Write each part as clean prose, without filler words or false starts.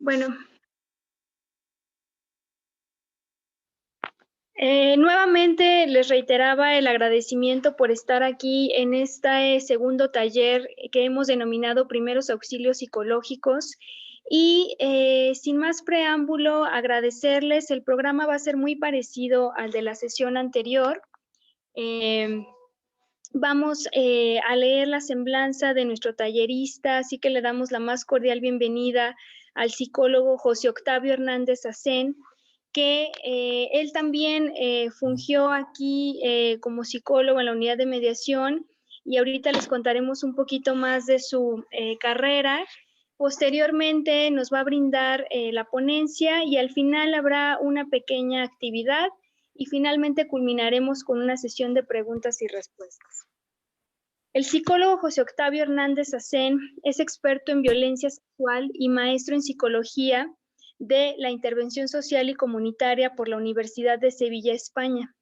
Bueno, nuevamente les reiteraba el agradecimiento por estar aquí en este segundo taller que hemos denominado Primeros Auxilios Psicológicos. Y sin más preámbulo, agradecerles. El programa va a ser muy parecido al de la sesión anterior. Vamos a leer la semblanza de nuestro tallerista, así que le damos la más cordial bienvenida al psicólogo José Octavio Hernández Acén, que él también fungió aquí como psicólogo en la unidad de mediación, y ahorita les contaremos un poquito más de su carrera. Posteriormente nos va a brindar la ponencia y al final habrá una pequeña actividad y finalmente culminaremos con una sesión de preguntas y respuestas. El psicólogo José Octavio Hernández Acén es experto en violencia sexual y maestro en psicología de la intervención social y comunitaria por la Universidad de Sevilla, España.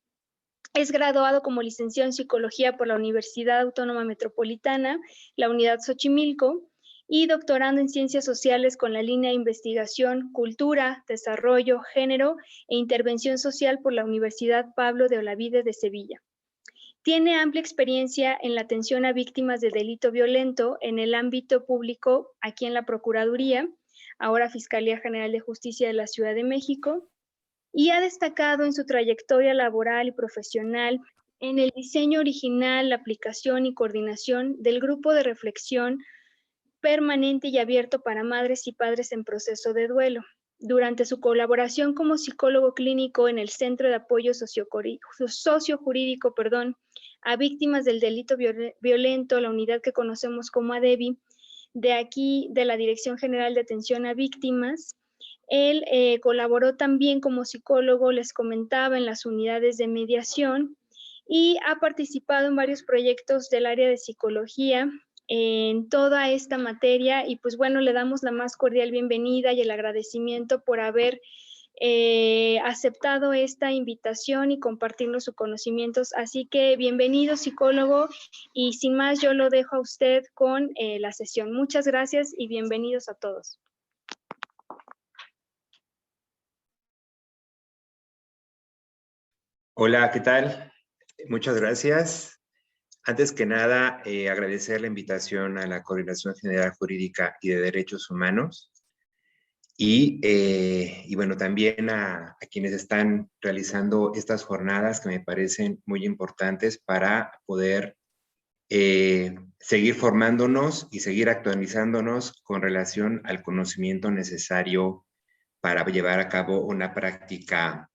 Es graduado como licenciado en psicología por la Universidad Autónoma Metropolitana, la Unidad Xochimilco, y doctorando en ciencias sociales con la línea de investigación, cultura, desarrollo, género e intervención social por la Universidad Pablo de Olavide de Sevilla. Tiene amplia experiencia en la atención a víctimas de delito violento en el ámbito público aquí en la Procuraduría, ahora Fiscalía General de Justicia de la Ciudad de México, y ha destacado en su trayectoria laboral y profesional en el diseño original, la aplicación y coordinación del grupo de reflexión permanente y abierto para madres y padres en proceso de duelo. Durante su colaboración como psicólogo clínico en el Centro de Apoyo Sociojurídico a víctimas del delito violento, la unidad que conocemos como ADEVI, de aquí de la Dirección General de Atención a Víctimas. Él colaboró también como psicólogo, les comentaba, en las unidades de mediación y ha participado en varios proyectos del área de psicología en toda esta materia. Y pues bueno, le damos la más cordial bienvenida y el agradecimiento por haber aceptado esta invitación y compartirnos sus conocimientos. Así que bienvenido, psicólogo, y sin más yo lo dejo a usted con la sesión. Muchas gracias y bienvenidos a todos. Hola, ¿qué tal? Muchas gracias. Antes que nada, agradecer la invitación a la Coordinación General Jurídica y de Derechos Humanos y bueno, también a quienes están realizando estas jornadas que me parecen muy importantes para poder seguir formándonos y seguir actualizándonos con relación al conocimiento necesario para llevar a cabo una práctica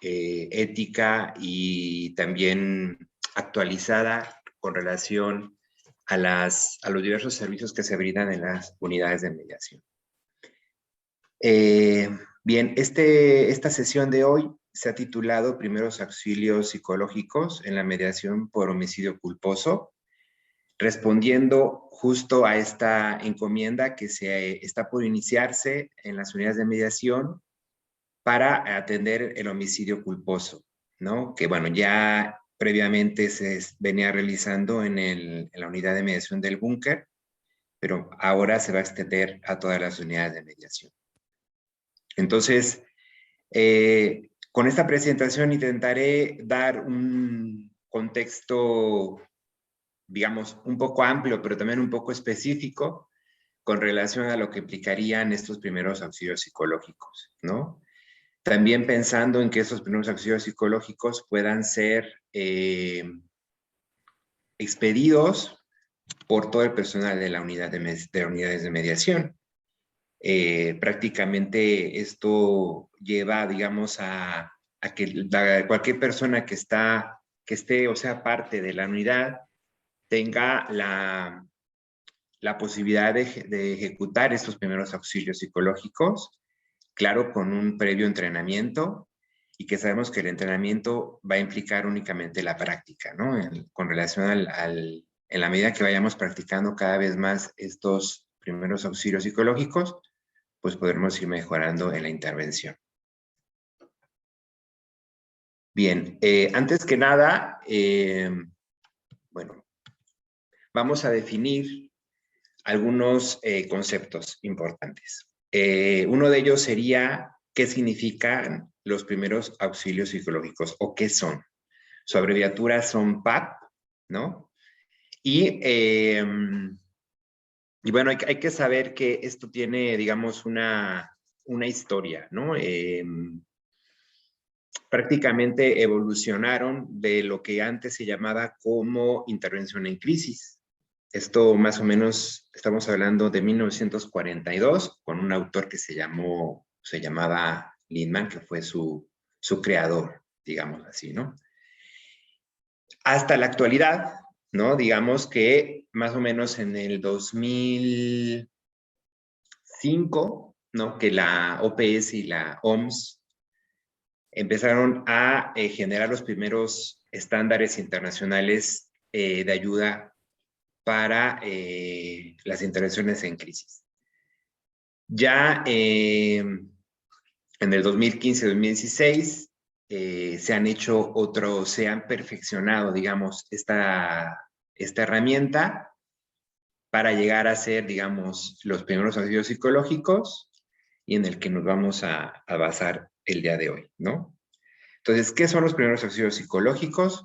ética y también actualizada con relación a los diversos servicios que se brindan en las unidades de mediación. Bien, esta sesión de hoy se ha titulado Primeros Auxilios Psicológicos en la mediación por homicidio culposo, respondiendo justo a esta encomienda que se está por iniciarse en las unidades de mediación para atender el homicidio culposo, ¿no? Que bueno, ya previamente se venía realizando en la unidad de mediación del búnker, pero ahora se va a extender a todas las unidades de mediación. Entonces, con esta presentación intentaré dar un contexto, digamos, un poco amplio, pero también un poco específico con relación a lo que implicarían estos primeros auxilios psicológicos, ¿no? También pensando en que esos primeros auxilios psicológicos puedan ser expedidos por todo el personal de la unidad de unidades de mediación. Prácticamente esto lleva, digamos, a que cualquier persona que esté o sea parte de la unidad tenga la posibilidad de ejecutar estos primeros auxilios psicológicos, claro, con un previo entrenamiento, y que sabemos que el entrenamiento va a implicar únicamente la práctica, ¿no? Con relación en la medida que vayamos practicando cada vez más estos primeros auxilios psicológicos, pues podremos ir mejorando en la intervención. Bien, antes que nada, bueno, vamos a definir algunos conceptos importantes. Uno de ellos sería qué significan los primeros auxilios psicológicos o qué son. Su abreviatura son PAP, ¿no? Y bueno, hay que saber que esto tiene, digamos, una historia, ¿no? Prácticamente evolucionaron de lo que antes se llamaba como intervención en crisis. Esto más o menos, estamos hablando de 1942, con un autor que se llamaba Lindman, que fue su creador, digamos así, ¿no? Hasta la actualidad, ¿no? Digamos que más o menos en el 2005, ¿no? Que la OPS y la OMS empezaron a generar los primeros estándares internacionales de ayuda para las intervenciones en crisis. Ya en el 2015-2016 se han perfeccionado, digamos, esta herramienta para llegar a ser, digamos, los primeros auxilios psicológicos y en el que nos vamos a basar el día de hoy, ¿no? Entonces, ¿qué son los primeros auxilios psicológicos?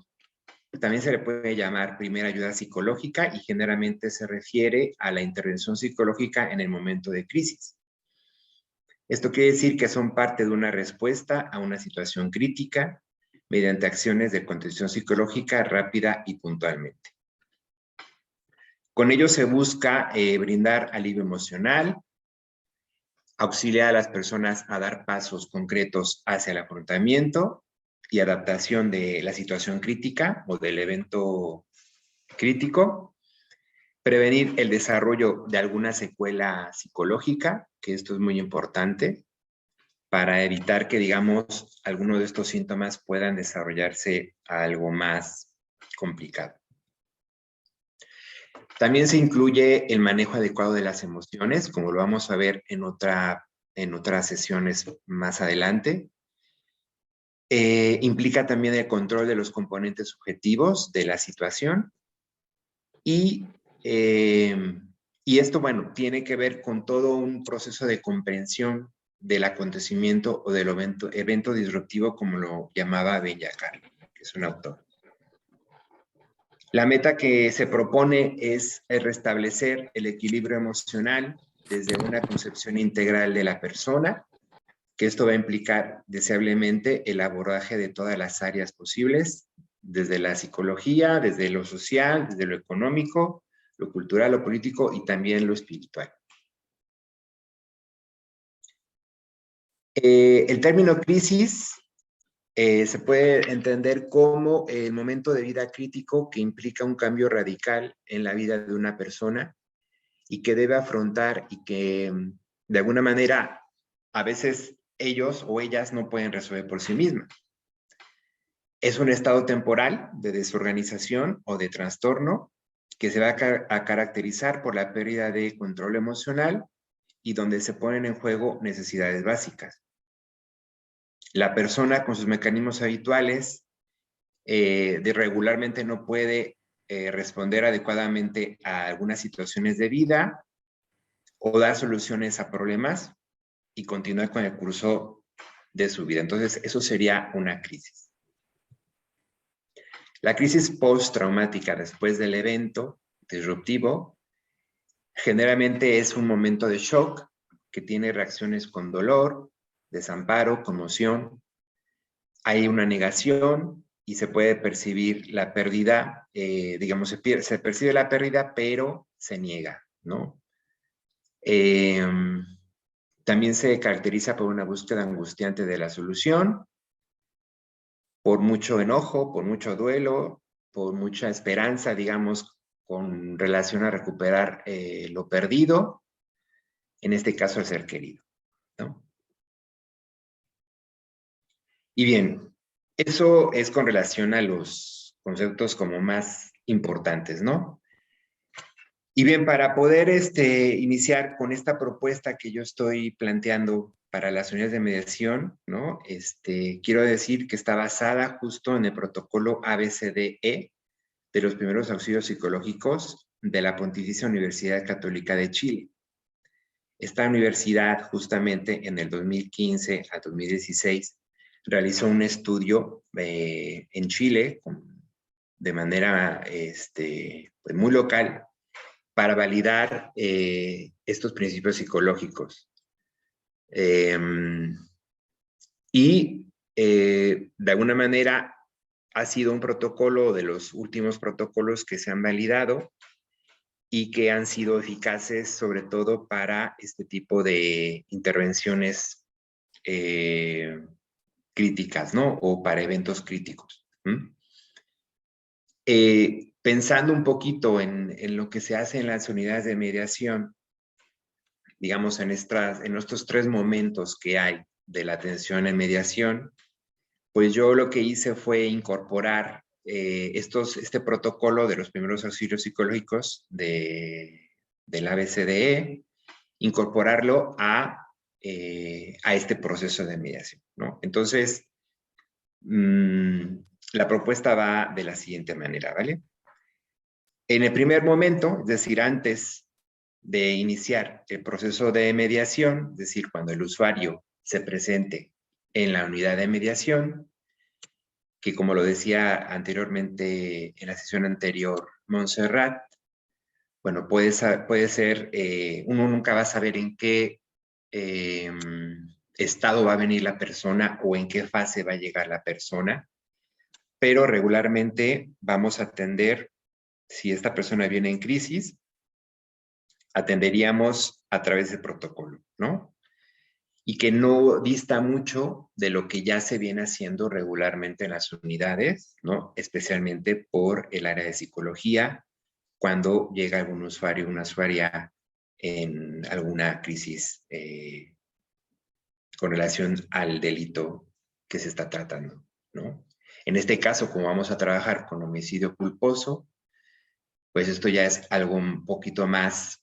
También se le puede llamar primera ayuda psicológica y generalmente se refiere a la intervención psicológica en el momento de crisis. Esto quiere decir que son parte de una respuesta a una situación crítica mediante acciones de contención psicológica rápida y puntualmente. Con ello se busca brindar alivio emocional, auxiliar a las personas a dar pasos concretos hacia el afrontamiento y adaptación de la situación crítica o del evento crítico, prevenir el desarrollo de alguna secuela psicológica, que esto es muy importante, para evitar que, digamos, algunos de estos síntomas puedan desarrollarse a algo más complicado. También se incluye el manejo adecuado de las emociones, como lo vamos a ver en otras sesiones más adelante. Implica también el control de los componentes subjetivos de la situación y esto, bueno, tiene que ver con todo un proceso de comprensión del acontecimiento o del evento disruptivo, como lo llamaba Benjacar, que es un autor. La meta que se propone es restablecer el equilibrio emocional desde una concepción integral de la persona, que esto va a implicar deseablemente el abordaje de todas las áreas posibles, desde la psicología, desde lo social, desde lo económico, lo cultural, lo político y también lo espiritual. El término crisis se puede entender como el momento de vida crítico que implica un cambio radical en la vida de una persona y que debe afrontar y que de alguna manera a veces ellos o ellas no pueden resolver por sí mismas. Es un estado temporal de desorganización o de trastorno que se va a caracterizar por la pérdida de control emocional y donde se ponen en juego necesidades básicas. La persona con sus mecanismos habituales regularmente no puede responder adecuadamente a algunas situaciones de vida o dar soluciones a problemas y continuar con el curso de su vida. Entonces, eso sería una crisis. La crisis postraumática después del evento disruptivo generalmente es un momento de shock que tiene reacciones con dolor, desamparo, conmoción. Hay una negación y se puede percibir la pérdida, digamos, se percibe la pérdida, pero se niega, ¿no? También se caracteriza por una búsqueda angustiante de la solución, por mucho enojo, por mucho duelo, por mucha esperanza, digamos, con relación a recuperar lo perdido, en este caso el ser querido, ¿no? Y bien, eso es con relación a los conceptos como más importantes, ¿no? Y bien, para poder iniciar con esta propuesta que yo estoy planteando para las unidades de mediación, ¿no? Quiero decir que está basada justo en el protocolo ABCDE de los primeros auxilios psicológicos de la Pontificia Universidad Católica de Chile. Esta universidad, justamente en el 2015 a 2016, realizó un estudio en Chile de manera pues muy local para validar estos principios psicológicos. De alguna manera ha sido un protocolo de los últimos protocolos que se han validado y que han sido eficaces sobre todo para este tipo de intervenciones críticas, ¿no? O para eventos críticos. Pensando un poquito en lo que se hace en las unidades de mediación, digamos en estos 3 momentos que hay de la atención en mediación, pues yo lo que hice fue incorporar este protocolo de los primeros auxilios psicológicos del ABCDE, incorporarlo a este proceso de mediación, ¿no? Entonces, la propuesta va de la siguiente manera, ¿vale? En el primer momento, es decir, antes de iniciar el proceso de mediación, es decir, cuando el usuario se presente en la unidad de mediación, que como lo decía anteriormente en la sesión anterior, Montserrat, bueno, puede ser, uno nunca va a saber en qué estado va a venir la persona o en qué fase va a llegar la persona, pero regularmente vamos a atender, si esta persona viene en crisis, atenderíamos a través del protocolo, ¿no? Y que no dista mucho de lo que ya se viene haciendo regularmente en las unidades, ¿no? Especialmente por el área de psicología, cuando llega algún usuario o una usuaria en alguna crisis con relación al delito que se está tratando, ¿no? En este caso, como vamos a trabajar con homicidio culposo, pues esto ya es algo un poquito más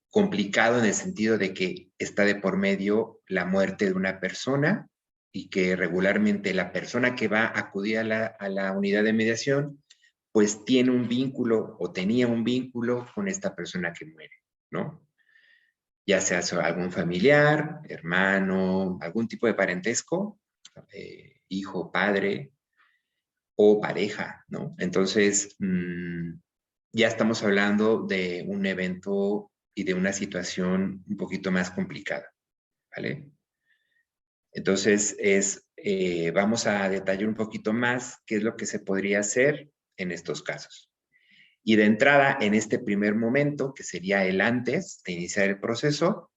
complicado en el sentido de que está de por medio la muerte de una persona y que regularmente la persona que va a acudir a la unidad de mediación, pues tiene un vínculo o tenía un vínculo con esta persona que muere, ¿no? Ya sea algún familiar, hermano, algún tipo de parentesco, hijo, padre o pareja, ¿no? Entonces, ya estamos hablando de un evento y de una situación un poquito más complicada, ¿vale? Entonces, vamos a detallar un poquito más qué es lo que se podría hacer en estos casos. Y de entrada, en este primer momento, que sería el antes de iniciar el proceso,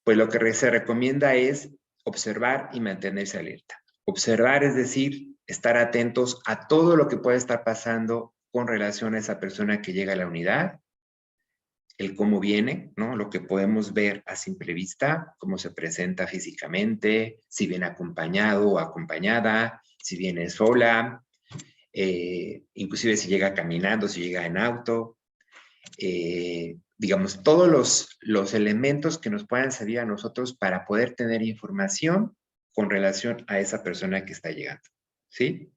pues lo que se recomienda es observar y mantenerse alerta. Observar es decir, estar atentos a todo lo que puede estar pasando con relación a esa persona que llega a la unidad, el cómo viene, ¿no? Lo que podemos ver a simple vista, cómo se presenta físicamente, si viene acompañado o acompañada, si viene sola, inclusive si llega caminando, si llega en auto, digamos, todos los elementos que nos puedan servir a nosotros para poder tener información con relación a esa persona que está llegando, ¿sí?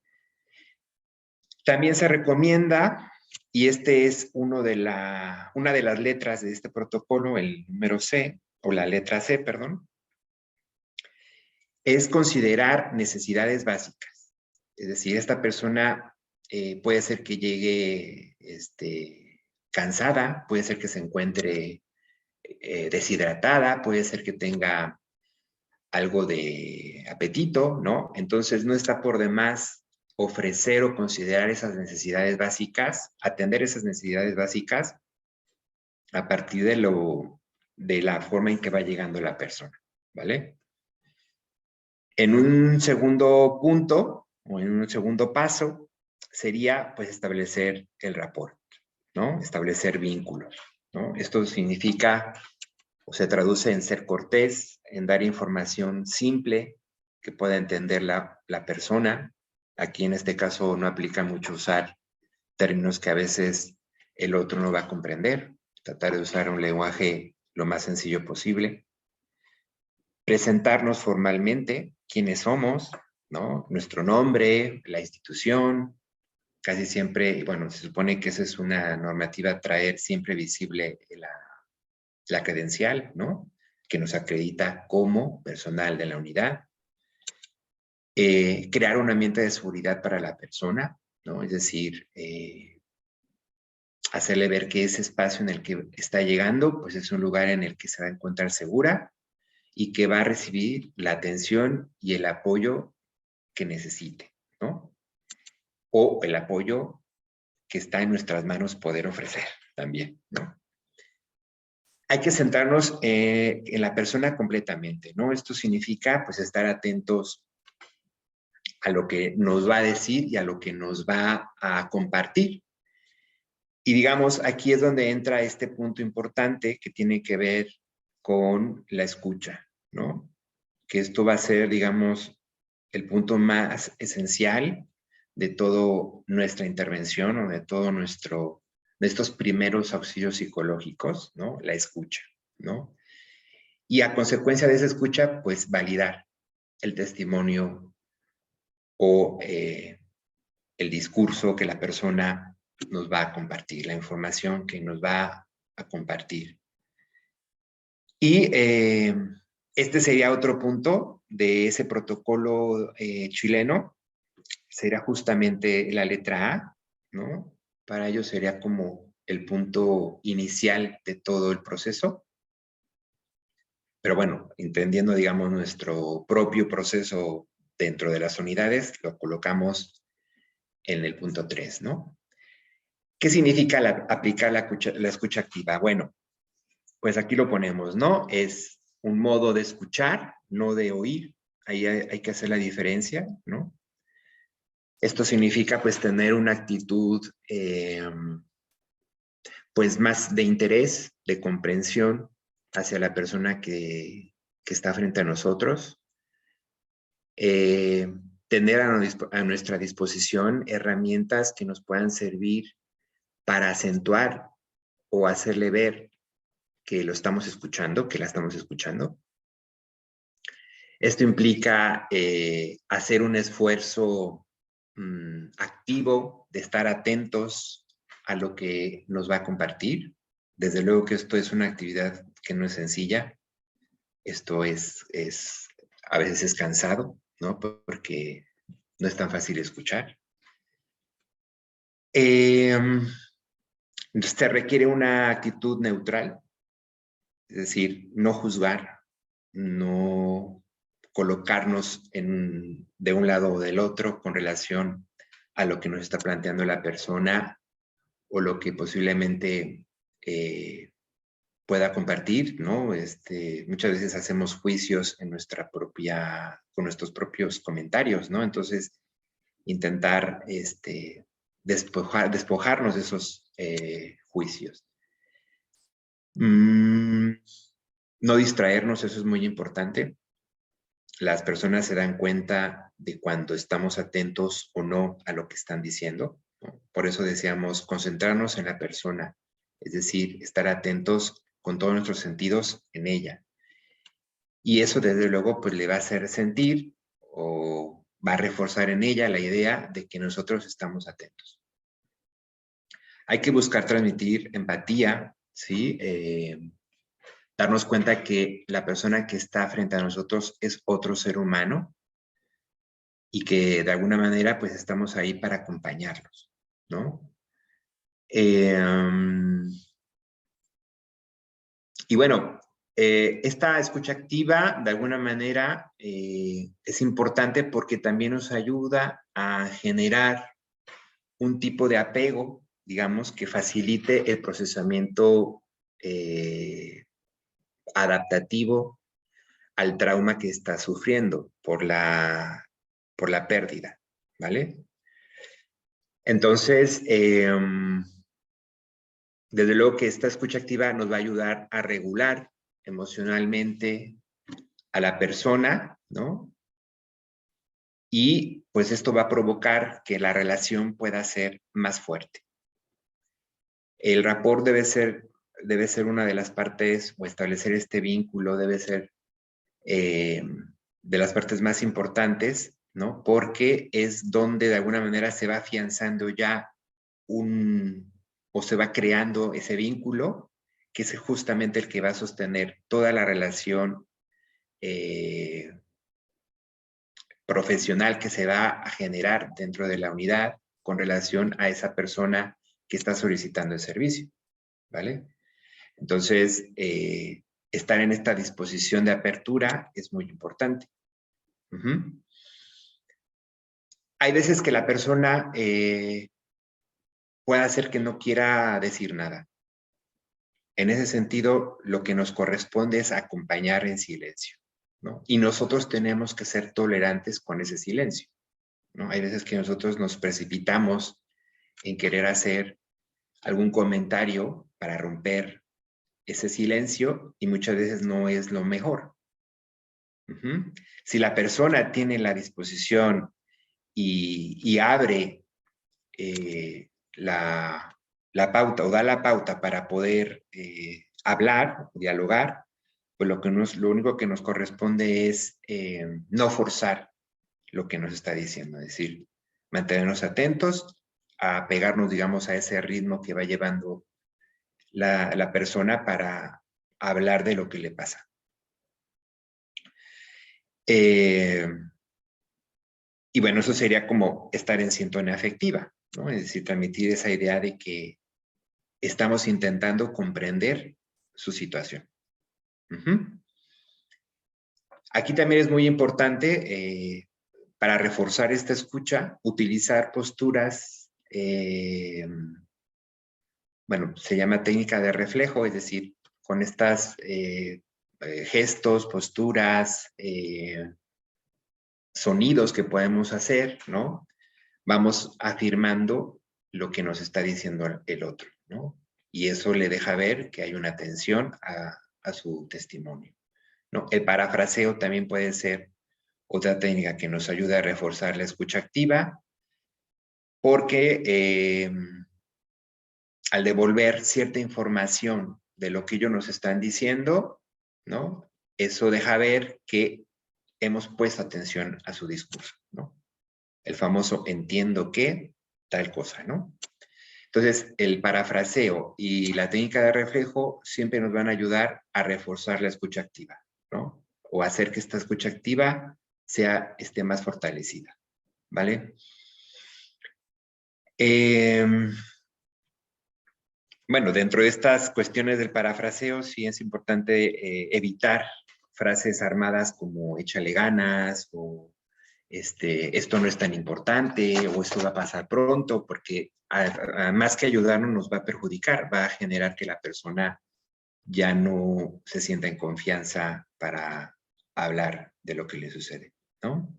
También se recomienda, y este es una de las letras de este protocolo, el número C, o la letra C, perdón, es considerar necesidades básicas. Es decir, esta persona puede ser que llegue cansada, puede ser que se encuentre deshidratada, puede ser que tenga algo de apetito, ¿no? Entonces no está por demás ofrecer o considerar esas necesidades básicas, atender esas necesidades básicas a partir de la forma en que va llegando la persona, ¿vale? En un segundo punto o en un segundo paso sería pues establecer el rapport, ¿no? Establecer vínculos, ¿no? Esto significa o se traduce en ser cortés, en dar información simple que pueda entender la persona. Aquí en este caso no aplica mucho usar términos que a veces el otro no va a comprender, tratar de usar un lenguaje lo más sencillo posible. Presentarnos formalmente, quiénes somos, ¿no? Nuestro nombre, la institución, casi siempre, bueno, se supone que esa es una normativa, traer siempre visible la credencial, ¿no? Que nos acredita como personal de la unidad. Crear un ambiente de seguridad para la persona, ¿no? Es decir, hacerle ver que ese espacio en el que está llegando, pues es un lugar en el que se va a encontrar segura y que va a recibir la atención y el apoyo que necesite, ¿no? O el apoyo que está en nuestras manos poder ofrecer también, ¿no? Hay que centrarnos en la persona completamente, ¿no? Esto significa, pues, estar atentos a lo que nos va a decir y a lo que nos va a compartir. Y digamos, aquí es donde entra este punto importante que tiene que ver con la escucha, ¿no? Que esto va a ser, digamos, el punto más esencial de toda nuestra intervención o de todo de estos primeros auxilios psicológicos, ¿no? La escucha, ¿no? Y a consecuencia de esa escucha, pues validar el testimonio o el discurso que la persona nos va a compartir, la información que nos va a compartir. Y este sería otro punto de ese protocolo chileno, sería justamente la letra A, ¿no? Para ello sería como el punto inicial de todo el proceso. Pero bueno, entendiendo, digamos, nuestro propio proceso dentro de las unidades, lo colocamos en el punto 3, ¿no? ¿Qué significa aplicar la escucha activa? Bueno, pues aquí lo ponemos, ¿no? Es un modo de escuchar, no de oír. Ahí hay que hacer la diferencia, ¿no? Esto significa, pues, tener una actitud, pues, más de interés, de comprensión hacia la persona que está frente a nosotros. Tener a nuestra disposición herramientas que nos puedan servir para acentuar o hacerle ver que lo estamos escuchando, que la estamos escuchando. Esto implica hacer un esfuerzo activo de estar atentos a lo que nos va a compartir. Desde luego que esto es una actividad que no es sencilla. Esto a veces es cansado, ¿no? Porque no es tan fácil escuchar. Se requiere una actitud neutral, es decir, no juzgar, no colocarnos de un lado o del otro con relación a lo que nos está planteando la persona o lo que posiblemente pueda compartir, ¿no? Muchas veces hacemos juicios con nuestros propios comentarios, ¿no? Entonces, intentar despojarnos de esos juicios. No distraernos, eso es muy importante. Las personas se dan cuenta de cuando estamos atentos o no a lo que están diciendo, ¿no? Por eso decíamos concentrarnos en la persona, es decir, estar atentos con todos nuestros sentidos en ella. Y eso, desde luego, pues le va a hacer sentir o va a reforzar en ella la idea de que nosotros estamos atentos. Hay que buscar transmitir empatía, ¿sí? Darnos cuenta que la persona que está frente a nosotros es otro ser humano y que de alguna manera pues estamos ahí para acompañarlos, ¿no? Y bueno, esta escucha activa de alguna manera es importante porque también nos ayuda a generar un tipo de apego, digamos, que facilite el procesamiento adaptativo al trauma que está sufriendo por la pérdida, ¿vale? Entonces, desde luego que esta escucha activa nos va a ayudar a regular emocionalmente a la persona, ¿no? Y pues esto va a provocar que la relación pueda ser más fuerte. El rapport debe ser una de las partes, o establecer este vínculo debe ser de las partes más importantes, ¿no? Porque es donde de alguna manera se va afianzando ya o se va creando ese vínculo que es justamente el que va a sostener toda la relación profesional que se va a generar dentro de la unidad con relación a esa persona que está solicitando el servicio, ¿vale? Entonces, estar en esta disposición de apertura es muy importante. Hay veces que la persona puede hacer que no quiera decir nada. En ese sentido, lo que nos corresponde es acompañar en silencio, ¿no? Y nosotros tenemos que ser tolerantes con ese silencio, ¿no? Hay veces que nosotros nos precipitamos en querer hacer algún comentario para romper ese silencio y muchas veces no es lo mejor. Si la persona tiene la disposición y abre la pauta o da la pauta para poder hablar, dialogar, pues lo único que nos corresponde es no forzar lo que nos está diciendo, es decir, mantenernos atentos a pegarnos, digamos, a ese ritmo que va llevando la persona para hablar de lo que le pasa. Y bueno, eso sería como estar en sintonía afectiva, ¿no? Es decir, transmitir esa idea de que estamos intentando comprender su situación. Aquí también es muy importante, para reforzar esta escucha, utilizar posturas, bueno, se llama técnica de reflejo, es decir, con estas gestos, posturas, sonidos que podemos hacer, ¿no? Vamos afirmando lo que nos está diciendo el otro, ¿no? Y eso le deja ver que hay una atención a su testimonio, ¿no? El parafraseo también puede ser otra técnica que nos ayuda a reforzar la escucha activa, porque al devolver cierta información de lo que ellos nos están diciendo, ¿no? Eso deja ver que hemos puesto atención a su discurso, ¿no? El famoso entiendo que tal cosa, ¿no? Entonces, el parafraseo y la técnica de reflejo siempre nos van a ayudar a reforzar la escucha activa, ¿no? O hacer que esta escucha activa esté más fortalecida, ¿vale? Bueno, dentro de estas cuestiones del parafraseo, sí es importante evitar frases armadas como échale ganas o esto no es tan importante o esto va a pasar pronto, porque más que ayudarnos nos va a perjudicar, va a generar que la persona ya no se sienta en confianza para hablar de lo que le sucede, ¿no?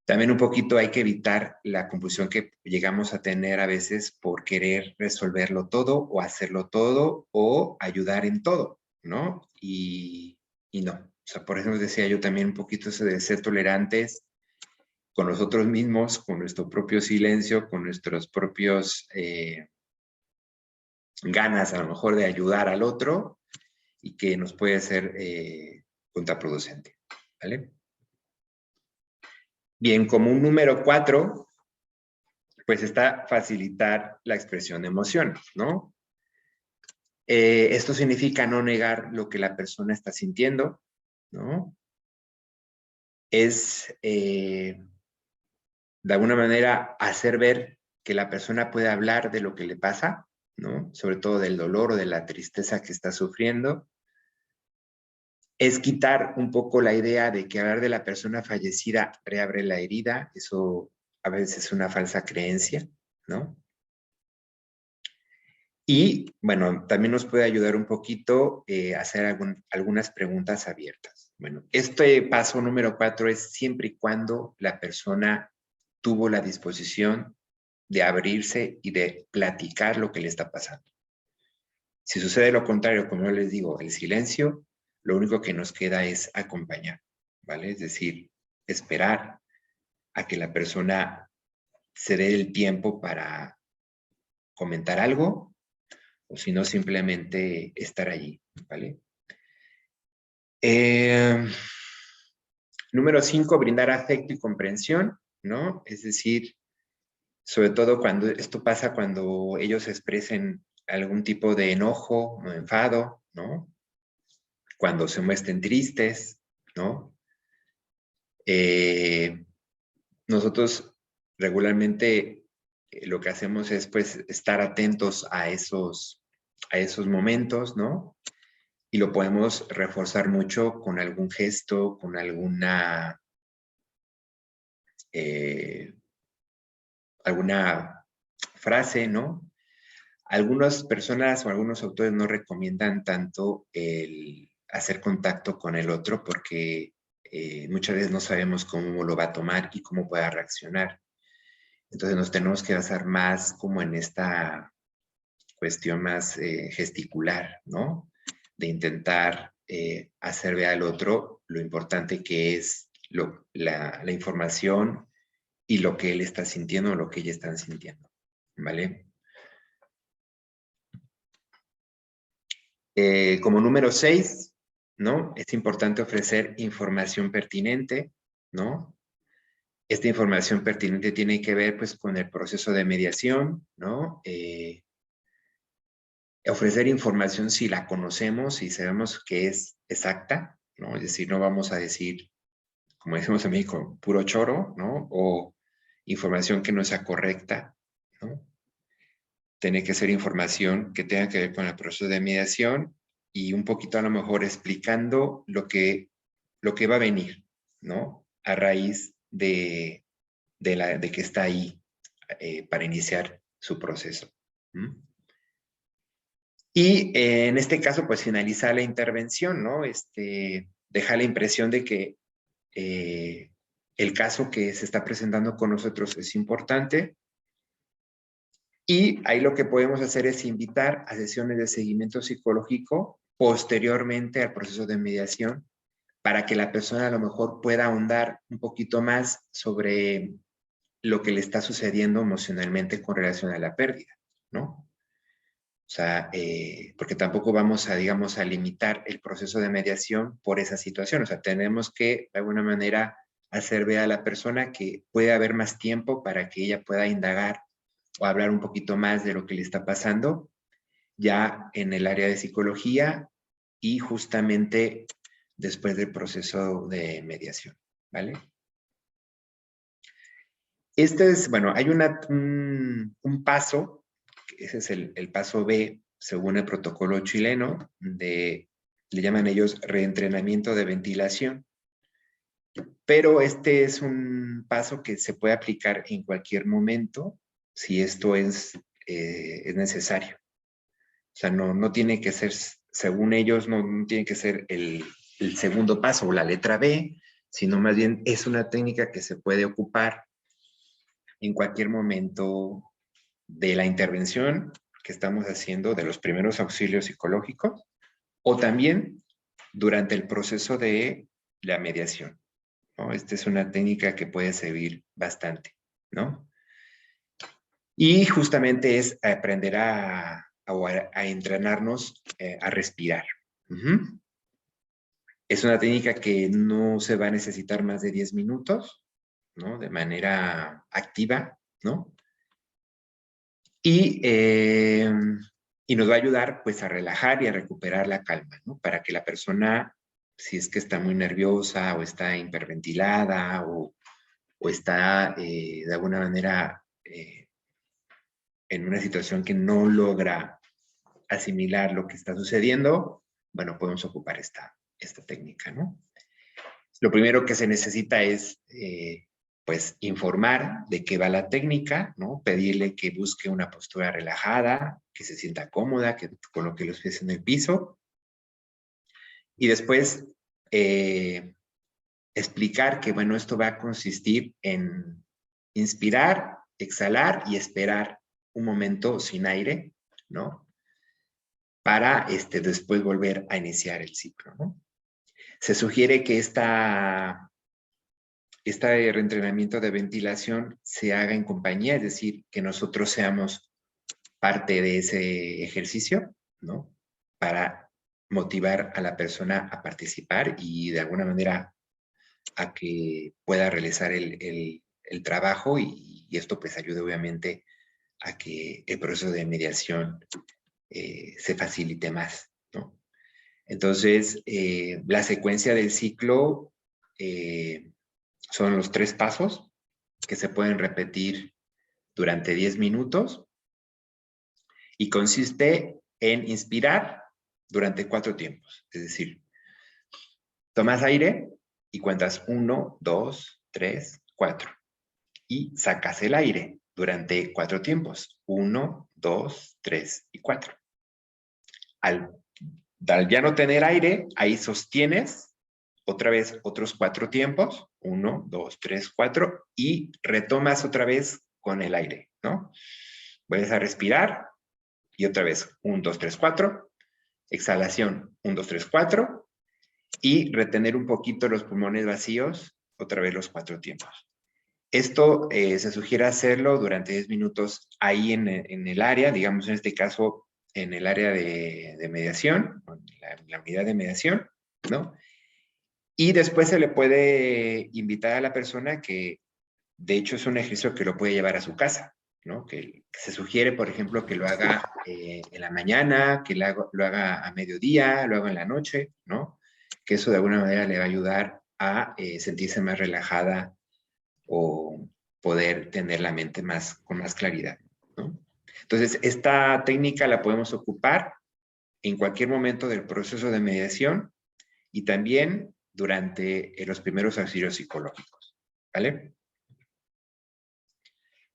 También un poquito hay que evitar la confusión que llegamos a tener a veces por querer resolverlo todo o hacerlo todo o ayudar en todo, ¿no? Y no. O sea, por eso decía yo también un poquito eso de ser tolerantes con nosotros mismos, con nuestro propio silencio, con nuestros propios ganas a lo mejor de ayudar al otro y que nos puede ser contraproducente, ¿vale? Bien, como un número 4, pues está facilitar la expresión de emociones, ¿no? Esto significa no negar lo que la persona está sintiendo, ¿no? Es, de alguna manera, hacer ver que la persona puede hablar de lo que le pasa, ¿no? Sobre todo del dolor o de la tristeza que está sufriendo. Es quitar un poco la idea de que hablar de la persona fallecida reabre la herida. Eso a veces es una falsa creencia, ¿no? Y, bueno, también nos puede ayudar un poquito a hacer algunas preguntas abiertas. Bueno, este paso número 4 es siempre y cuando la persona tuvo la disposición de abrirse y de platicar lo que le está pasando. Si sucede lo contrario, como yo les digo, el silencio, lo único que nos queda es acompañar, ¿vale? Es decir, esperar a que la persona se dé el tiempo para comentar algo, o si no, simplemente estar allí, ¿vale? Número 5, brindar afecto y comprensión, ¿no? Es decir, sobre todo cuando esto pasa cuando ellos expresen algún tipo de enojo o enfado, ¿no? Cuando se muestren tristes, ¿no? Nosotros regularmente lo que hacemos es pues estar atentos a esos momentos, ¿no? Y lo podemos reforzar mucho con algún gesto, con alguna frase, ¿no? Algunas personas o algunos autores no recomiendan tanto el hacer contacto con el otro porque muchas veces no sabemos cómo lo va a tomar y cómo pueda reaccionar. Entonces nos tenemos que basar más como en esta cuestión más gesticular, ¿no? De intentar hacer ver al otro lo importante que es la información y lo que él está sintiendo o lo que ella está sintiendo, ¿vale? Como número 6, ¿no? Es importante ofrecer información pertinente, ¿no? Esta información pertinente tiene que ver, pues, con el proceso de mediación, ¿no? Ofrecer información si la conocemos y sabemos que es exacta, ¿no? Es decir, no vamos a decir, como decimos en México, puro choro, ¿no? O información que no sea correcta, ¿no? Tiene que ser información que tenga que ver con el proceso de mediación y un poquito a lo mejor explicando lo que va a venir, ¿no? A raíz de que está ahí para iniciar su proceso. ¿Mm? Y en este caso, pues finalizar la intervención, ¿no? Dejar la impresión de que el caso que se está presentando con nosotros es importante. Y ahí lo que podemos hacer es invitar a sesiones de seguimiento psicológico posteriormente al proceso de mediación para que la persona a lo mejor pueda ahondar un poquito más sobre lo que le está sucediendo emocionalmente con relación a la pérdida, ¿no? O sea, porque tampoco vamos a, digamos, a limitar el proceso de mediación por esa situación. O sea, tenemos que, de alguna manera, hacer ver a la persona que puede haber más tiempo para que ella pueda indagar o hablar un poquito más de lo que le está pasando ya en el área de psicología y justamente después del proceso de mediación, ¿vale? Bueno, hay un paso, ese es el paso B, según el protocolo chileno, le llaman ellos reentrenamiento de ventilación, pero este es un paso que se puede aplicar en cualquier momento si esto es necesario. O sea, no tiene que ser, según ellos, no tiene que ser el segundo paso o la letra B, sino más bien es una técnica que se puede ocupar en cualquier momento de la intervención que estamos haciendo, de los primeros auxilios psicológicos, o también durante el proceso de la mediación, ¿no? Esta es una técnica que puede servir bastante, ¿no? Y justamente es aprender a entrenarnos a respirar. Es una técnica que no se va a necesitar más de 10 minutos, ¿no? De manera activa, ¿no? Y nos va a ayudar pues a relajar y a recuperar la calma, ¿no? Para que la persona, si es que está muy nerviosa o está hiperventilada o está de alguna manera en una situación que no logra asimilar lo que está sucediendo, bueno, podemos ocupar esta técnica, ¿no? Lo primero que se necesita es pues informar de qué va la técnica, ¿no? Pedirle que busque una postura relajada, que se sienta cómoda, que coloque los pies en el piso. Y después explicar que, bueno, esto va a consistir en inspirar, exhalar y esperar un momento sin aire, ¿no? Para después volver a iniciar el ciclo, ¿no? Se sugiere que este reentrenamiento de ventilación se haga en compañía, es decir, que nosotros seamos parte de ese ejercicio, ¿no? Para motivar a la persona a participar y de alguna manera a que pueda realizar el trabajo y esto pues ayuda obviamente a que el proceso de mediación se facilite más, ¿no? Entonces, la secuencia del ciclo son los 3 pasos que se pueden repetir durante 10 minutos y consiste en inspirar durante 4 tiempos. Es decir, tomas aire y cuentas 1, 2, 3, 4 y sacas el aire durante 4 tiempos. 1, 2, 3 y 4. Al ya no tener aire, ahí sostienes otra vez otros 4 tiempos, 1, 2, 3, 4, y retomas otra vez con el aire, ¿no? Vuelves a respirar y otra vez 1, 2, 3, 4, exhalación 1, 2, 3, 4, y retener un poquito los pulmones vacíos, otra vez los 4 tiempos. Esto se sugiere hacerlo durante 10 minutos ahí en el área, digamos en este caso en el área de mediación, la unidad de mediación, ¿no? Y después se le puede invitar a la persona que, de hecho, es un ejercicio que lo puede llevar a su casa, ¿no? Que se sugiere, por ejemplo, que lo haga en la mañana, que lo haga a mediodía, lo haga en la noche, ¿no? Que eso de alguna manera le va a ayudar a sentirse más relajada o poder tener la mente con más claridad, ¿no? Entonces, esta técnica la podemos ocupar en cualquier momento del proceso de mediación y también durante los primeros auxilios psicológicos, ¿vale?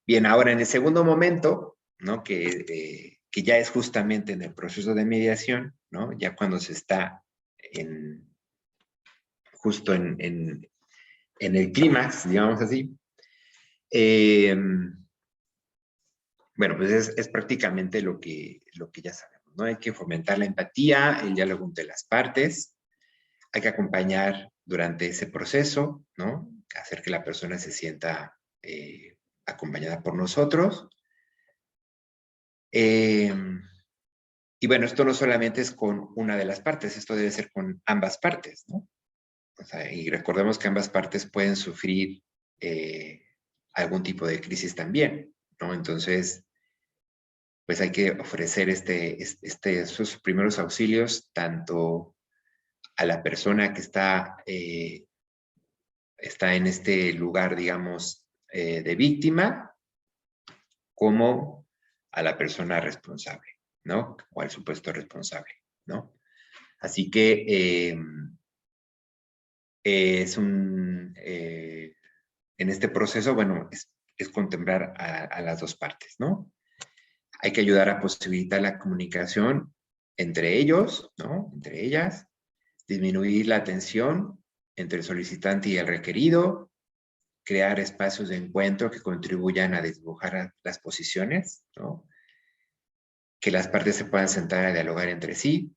Bien, ahora en el segundo momento, ¿no? Que ya es justamente en el proceso de mediación, ¿no? Ya cuando se está justo en el clímax, digamos así, bueno, pues es prácticamente lo que ya sabemos, ¿no? Hay que fomentar la empatía, el diálogo entre las partes, hay que acompañar durante ese proceso, ¿no? Hacer que la persona se sienta acompañada por nosotros. Y bueno, esto no solamente es con una de las partes, esto debe ser con ambas partes, ¿no? O sea, y recordemos que ambas partes pueden sufrir algún tipo de crisis también, ¿no? Entonces, pues hay que ofrecer esos primeros auxilios tanto a la persona que está en este lugar, digamos, de víctima, como a la persona responsable, ¿no? O al supuesto responsable, ¿no? Así que en este proceso, bueno, es contemplar a las dos partes, ¿no? Hay que ayudar a posibilitar la comunicación entre ellos, ¿no? Entre ellas, disminuir la tensión entre el solicitante y el requerido, crear espacios de encuentro que contribuyan a desdibujar las posiciones, ¿no? Que las partes se puedan sentar a dialogar entre sí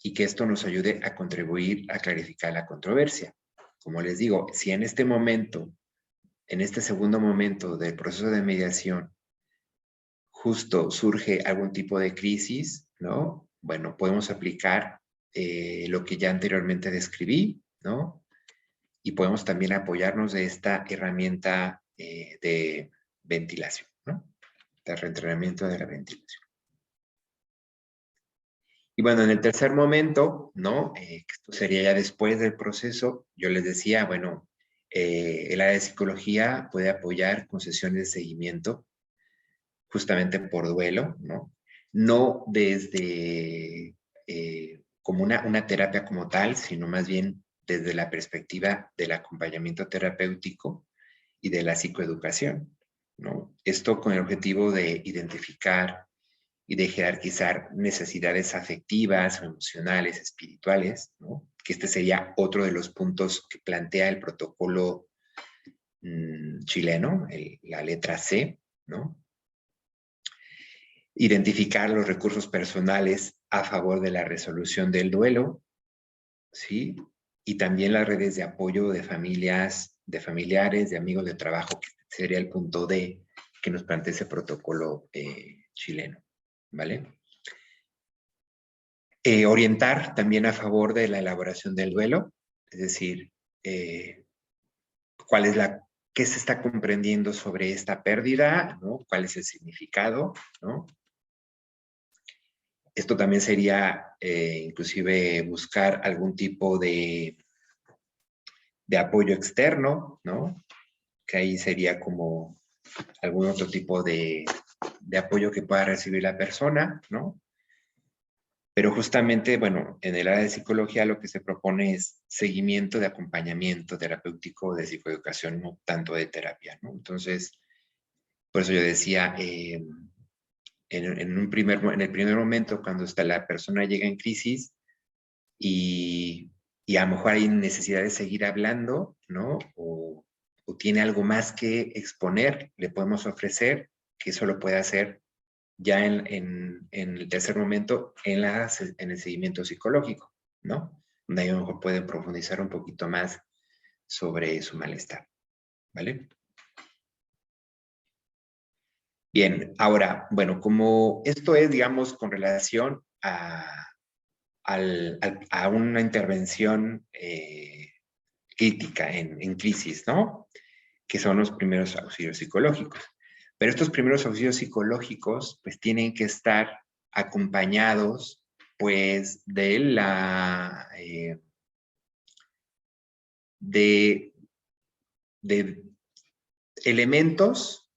y que esto nos ayude a contribuir a clarificar la controversia. Como les digo, si en este momento, en este segundo momento del proceso de mediación, justo surge algún tipo de crisis, ¿no? Bueno, podemos aplicar lo que ya anteriormente describí, ¿no? Y podemos también apoyarnos de esta herramienta de ventilación, ¿no? De reentrenamiento de la ventilación. Y bueno, en el tercer momento, ¿no? Que esto sería ya después del proceso, yo les decía, bueno, el área de psicología puede apoyar con sesiones de seguimiento justamente por duelo, ¿no? No desde como una terapia como tal, sino más bien desde la perspectiva del acompañamiento terapéutico y de la psicoeducación, ¿no? Esto con el objetivo de identificar y de jerarquizar necesidades afectivas, emocionales, espirituales, ¿no? Que este sería otro de los puntos que plantea el protocolo chileno, la letra C, ¿no? Identificar los recursos personales a favor de la resolución del duelo, ¿sí? Y también las redes de apoyo de familias, de familiares, de amigos de trabajo, que sería el punto D que nos plantea ese protocolo chileno, ¿vale? Orientar también a favor de la elaboración del duelo, es decir, qué se está comprendiendo sobre esta pérdida, ¿no? ¿Cuál es el significado, ¿no? Esto también sería inclusive buscar algún tipo de apoyo externo, ¿no? Que ahí sería como algún otro tipo de apoyo que pueda recibir la persona, ¿no? Pero justamente, bueno, en el área de psicología lo que se propone es seguimiento de acompañamiento terapéutico de psicoeducación, no tanto de terapia, ¿no? Entonces, por eso yo decía, en el primer momento, cuando la persona llega en crisis y a lo mejor hay necesidad de seguir hablando, ¿no? O tiene algo más que exponer, le podemos ofrecer que eso lo puede hacer ya en el tercer momento en el seguimiento psicológico, ¿no? Donde ahí a lo mejor pueden profundizar un poquito más sobre su malestar, ¿vale? Bien, ahora, bueno, como esto es, digamos, con relación a una intervención crítica en crisis, ¿no? Que son los primeros auxilios psicológicos. Pero estos primeros auxilios psicológicos, pues tienen que estar acompañados, pues, de elementos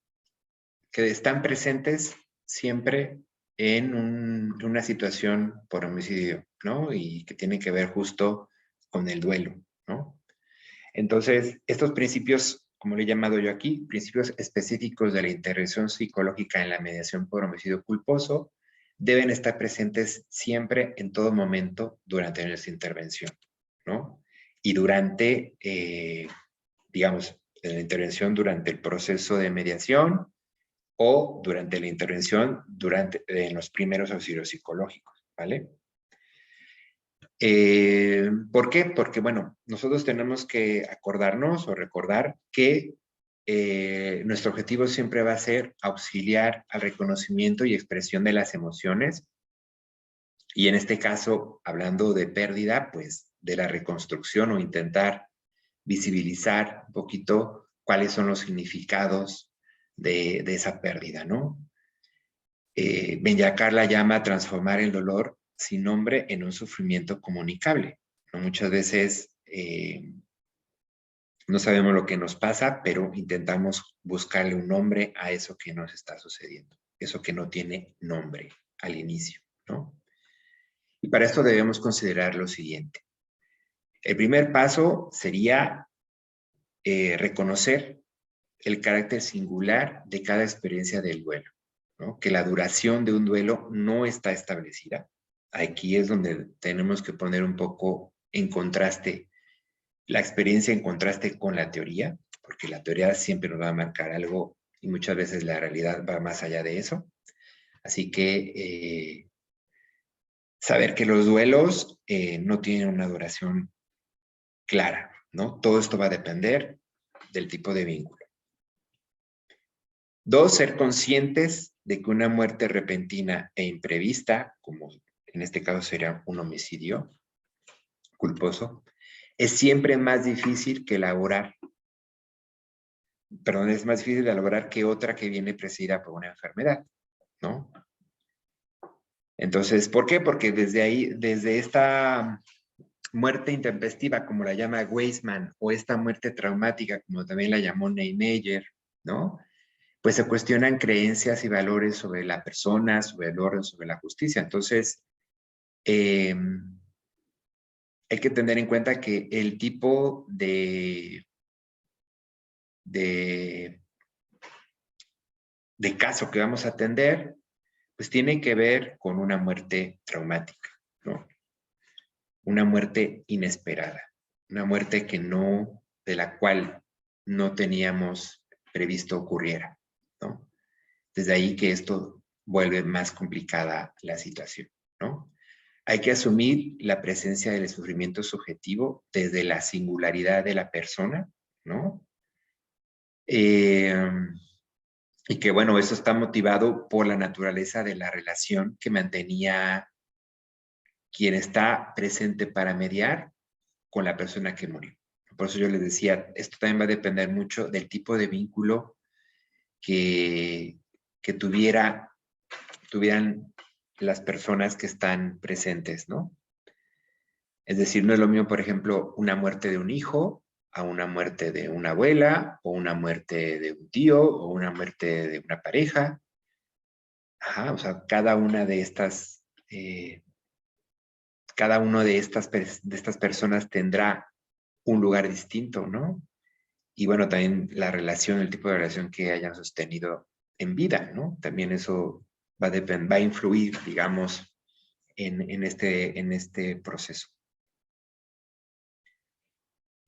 que están presentes siempre en una situación por homicidio, ¿no? Y que tienen que ver justo con el duelo, ¿no? Entonces, estos principios, como le he llamado yo aquí, principios específicos de la intervención psicológica en la mediación por homicidio culposo, deben estar presentes siempre, en todo momento, durante nuestra intervención, ¿no? Y durante, digamos, la intervención durante el proceso de mediación o durante la intervención en los primeros auxilios psicológicos, ¿vale? ¿Por qué? Porque, bueno, nosotros tenemos que acordarnos o recordar que nuestro objetivo siempre va a ser auxiliar al reconocimiento y expresión de las emociones. Y en este caso, hablando de pérdida, pues de la reconstrucción o intentar visibilizar un poquito cuáles son los significados de esa pérdida, ¿no? Ben-Jacques la llama transformar el dolor sin nombre en un sufrimiento comunicable, ¿no? Muchas veces no sabemos lo que nos pasa, pero intentamos buscarle un nombre a eso que nos está sucediendo, eso que no tiene nombre al inicio, ¿no? Y para esto debemos considerar lo siguiente. El primer paso sería reconocer el carácter singular de cada experiencia del duelo, ¿no? Que la duración de un duelo no está establecida. Aquí es donde tenemos que poner un poco en contraste la experiencia en contraste con la teoría, porque la teoría siempre nos va a marcar algo y muchas veces la realidad va más allá de eso. Así que saber que los duelos no tienen una duración clara, ¿no? Todo esto va a depender del tipo de vínculo. 2, ser conscientes de que una muerte repentina e imprevista, como en este caso sería un homicidio culposo, es siempre más difícil que elaborar. Perdón, es más difícil de elaborar que otra que viene precedida por una enfermedad, ¿no? Entonces, ¿por qué? Porque desde ahí, desde esta muerte intempestiva, como la llama Weisman, o esta muerte traumática, como también la llamó Neymeyer, ¿no? Pues se cuestionan creencias y valores sobre la persona, sobre el orden, sobre la justicia. Entonces, hay que tener en cuenta que el tipo de caso que vamos a atender, pues tiene que ver con una muerte traumática, ¿no? Una muerte inesperada, una muerte de la cual no teníamos previsto ocurriera, ¿no? Desde ahí que esto vuelve más complicada la situación, ¿no? Hay que asumir la presencia del sufrimiento subjetivo desde la singularidad de la persona, ¿no? Y que, bueno, eso está motivado por la naturaleza de la relación que mantenía quien está presente para mediar con la persona que murió. Por eso yo les decía, esto también va a depender mucho del tipo de vínculo que tuvieran las personas que están presentes, ¿no? Es decir, no es lo mismo, por ejemplo, una muerte de un hijo a una muerte de una abuela, o una muerte de un tío, o una muerte de una pareja. Ajá, o sea, cada una de estas, cada uno de estas personas tendrá un lugar distinto, ¿no? Y bueno, también la relación, el tipo de relación que hayan sostenido en vida, ¿no? También eso va a influir, digamos, en este proceso.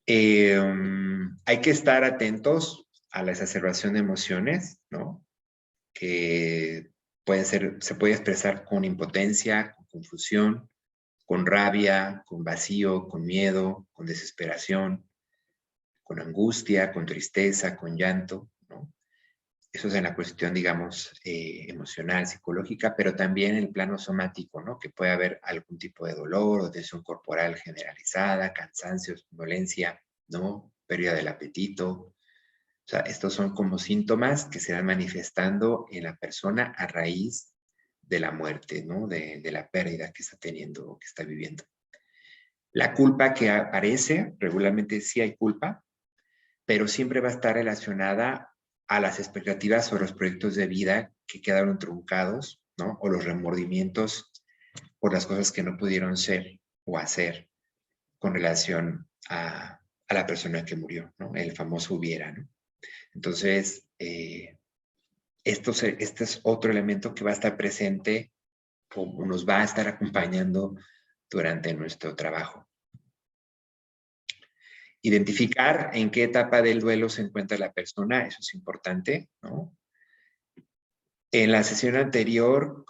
Hay que estar atentos a la exacerbación de emociones, ¿no? Que se puede expresar con impotencia, con confusión, con rabia, con vacío, con miedo, con desesperación, con angustia, con tristeza, con llanto, ¿no? Eso es en la cuestión, digamos, emocional, psicológica, pero también en el plano somático, ¿no? Que puede haber algún tipo de dolor o tensión corporal generalizada, cansancio, dolencia, ¿no? Pérdida del apetito. O sea, estos son como síntomas que se van manifestando en la persona a raíz de la muerte, ¿no? De la pérdida que está teniendo o que está viviendo. La culpa que aparece, regularmente sí hay culpa, pero siempre va a estar relacionada a las expectativas o los proyectos de vida que quedaron truncados, ¿no? O los remordimientos por las cosas que no pudieron ser o hacer con relación a la persona que murió, ¿no? El famoso hubiera, ¿no? Entonces, este es otro elemento que va a estar presente o nos va a estar acompañando durante nuestro trabajo. Identificar en qué etapa del duelo se encuentra la persona, eso es importante, ¿no? En la sesión anterior,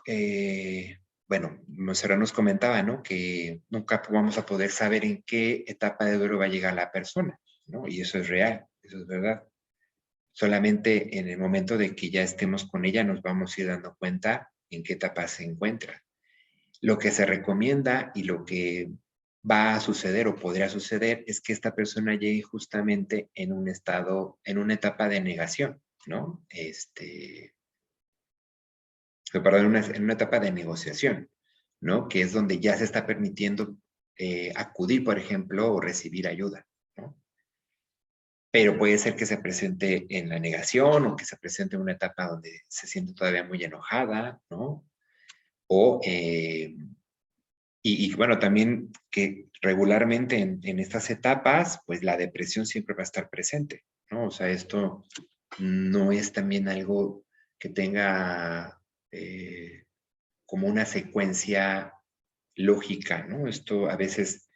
bueno, Monserrat nos comentaba, ¿no? Que nunca vamos a poder saber en qué etapa de duelo va a llegar la persona, ¿no? Y eso es real, eso es verdad. Solamente en el momento de que ya estemos con ella nos vamos a ir dando cuenta en qué etapa se encuentra. Lo que se recomienda y lo que va a suceder o podría suceder es que esta persona llegue justamente en un estado, en una etapa de negación, ¿no? Perdón, en una etapa de negociación, ¿no? Que es donde ya se está permitiendo acudir, por ejemplo, o recibir ayuda, ¿no? Pero puede ser que se presente en la negación o que se presente en una etapa donde se siente todavía muy enojada, ¿no? O, bueno, también que regularmente en estas etapas, pues la depresión siempre va a estar presente, ¿no? O sea, esto no es también algo que tenga como una secuencia lógica, ¿no? Esto a veces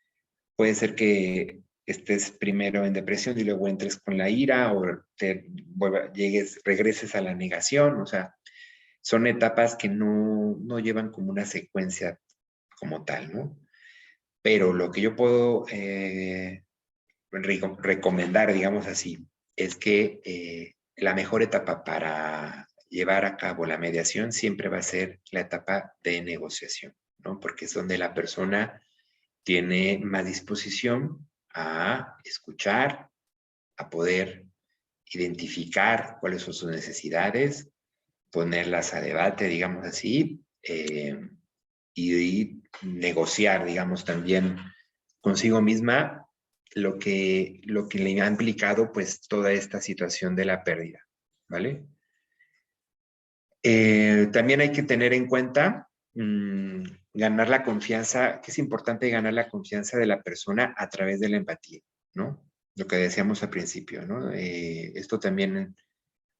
puede ser que estés primero en depresión y luego entres con la ira o regreses a la negación, o sea, son etapas que no llevan como una secuencia como tal, ¿no? Pero lo que yo puedo recomendar, digamos así, es que la mejor etapa para llevar a cabo la mediación siempre va a ser la etapa de negociación, ¿no? Porque es donde la persona tiene más disposición a escuchar, a poder identificar cuáles son sus necesidades, ponerlas a debate, digamos así, y negociar, digamos, también consigo misma lo que le ha implicado pues toda esta situación de la pérdida, ¿vale? También hay que tener en cuenta ganar la confianza, que es importante ganar la confianza de la persona a través de la empatía, ¿no? Lo que decíamos al principio, ¿no? Esto también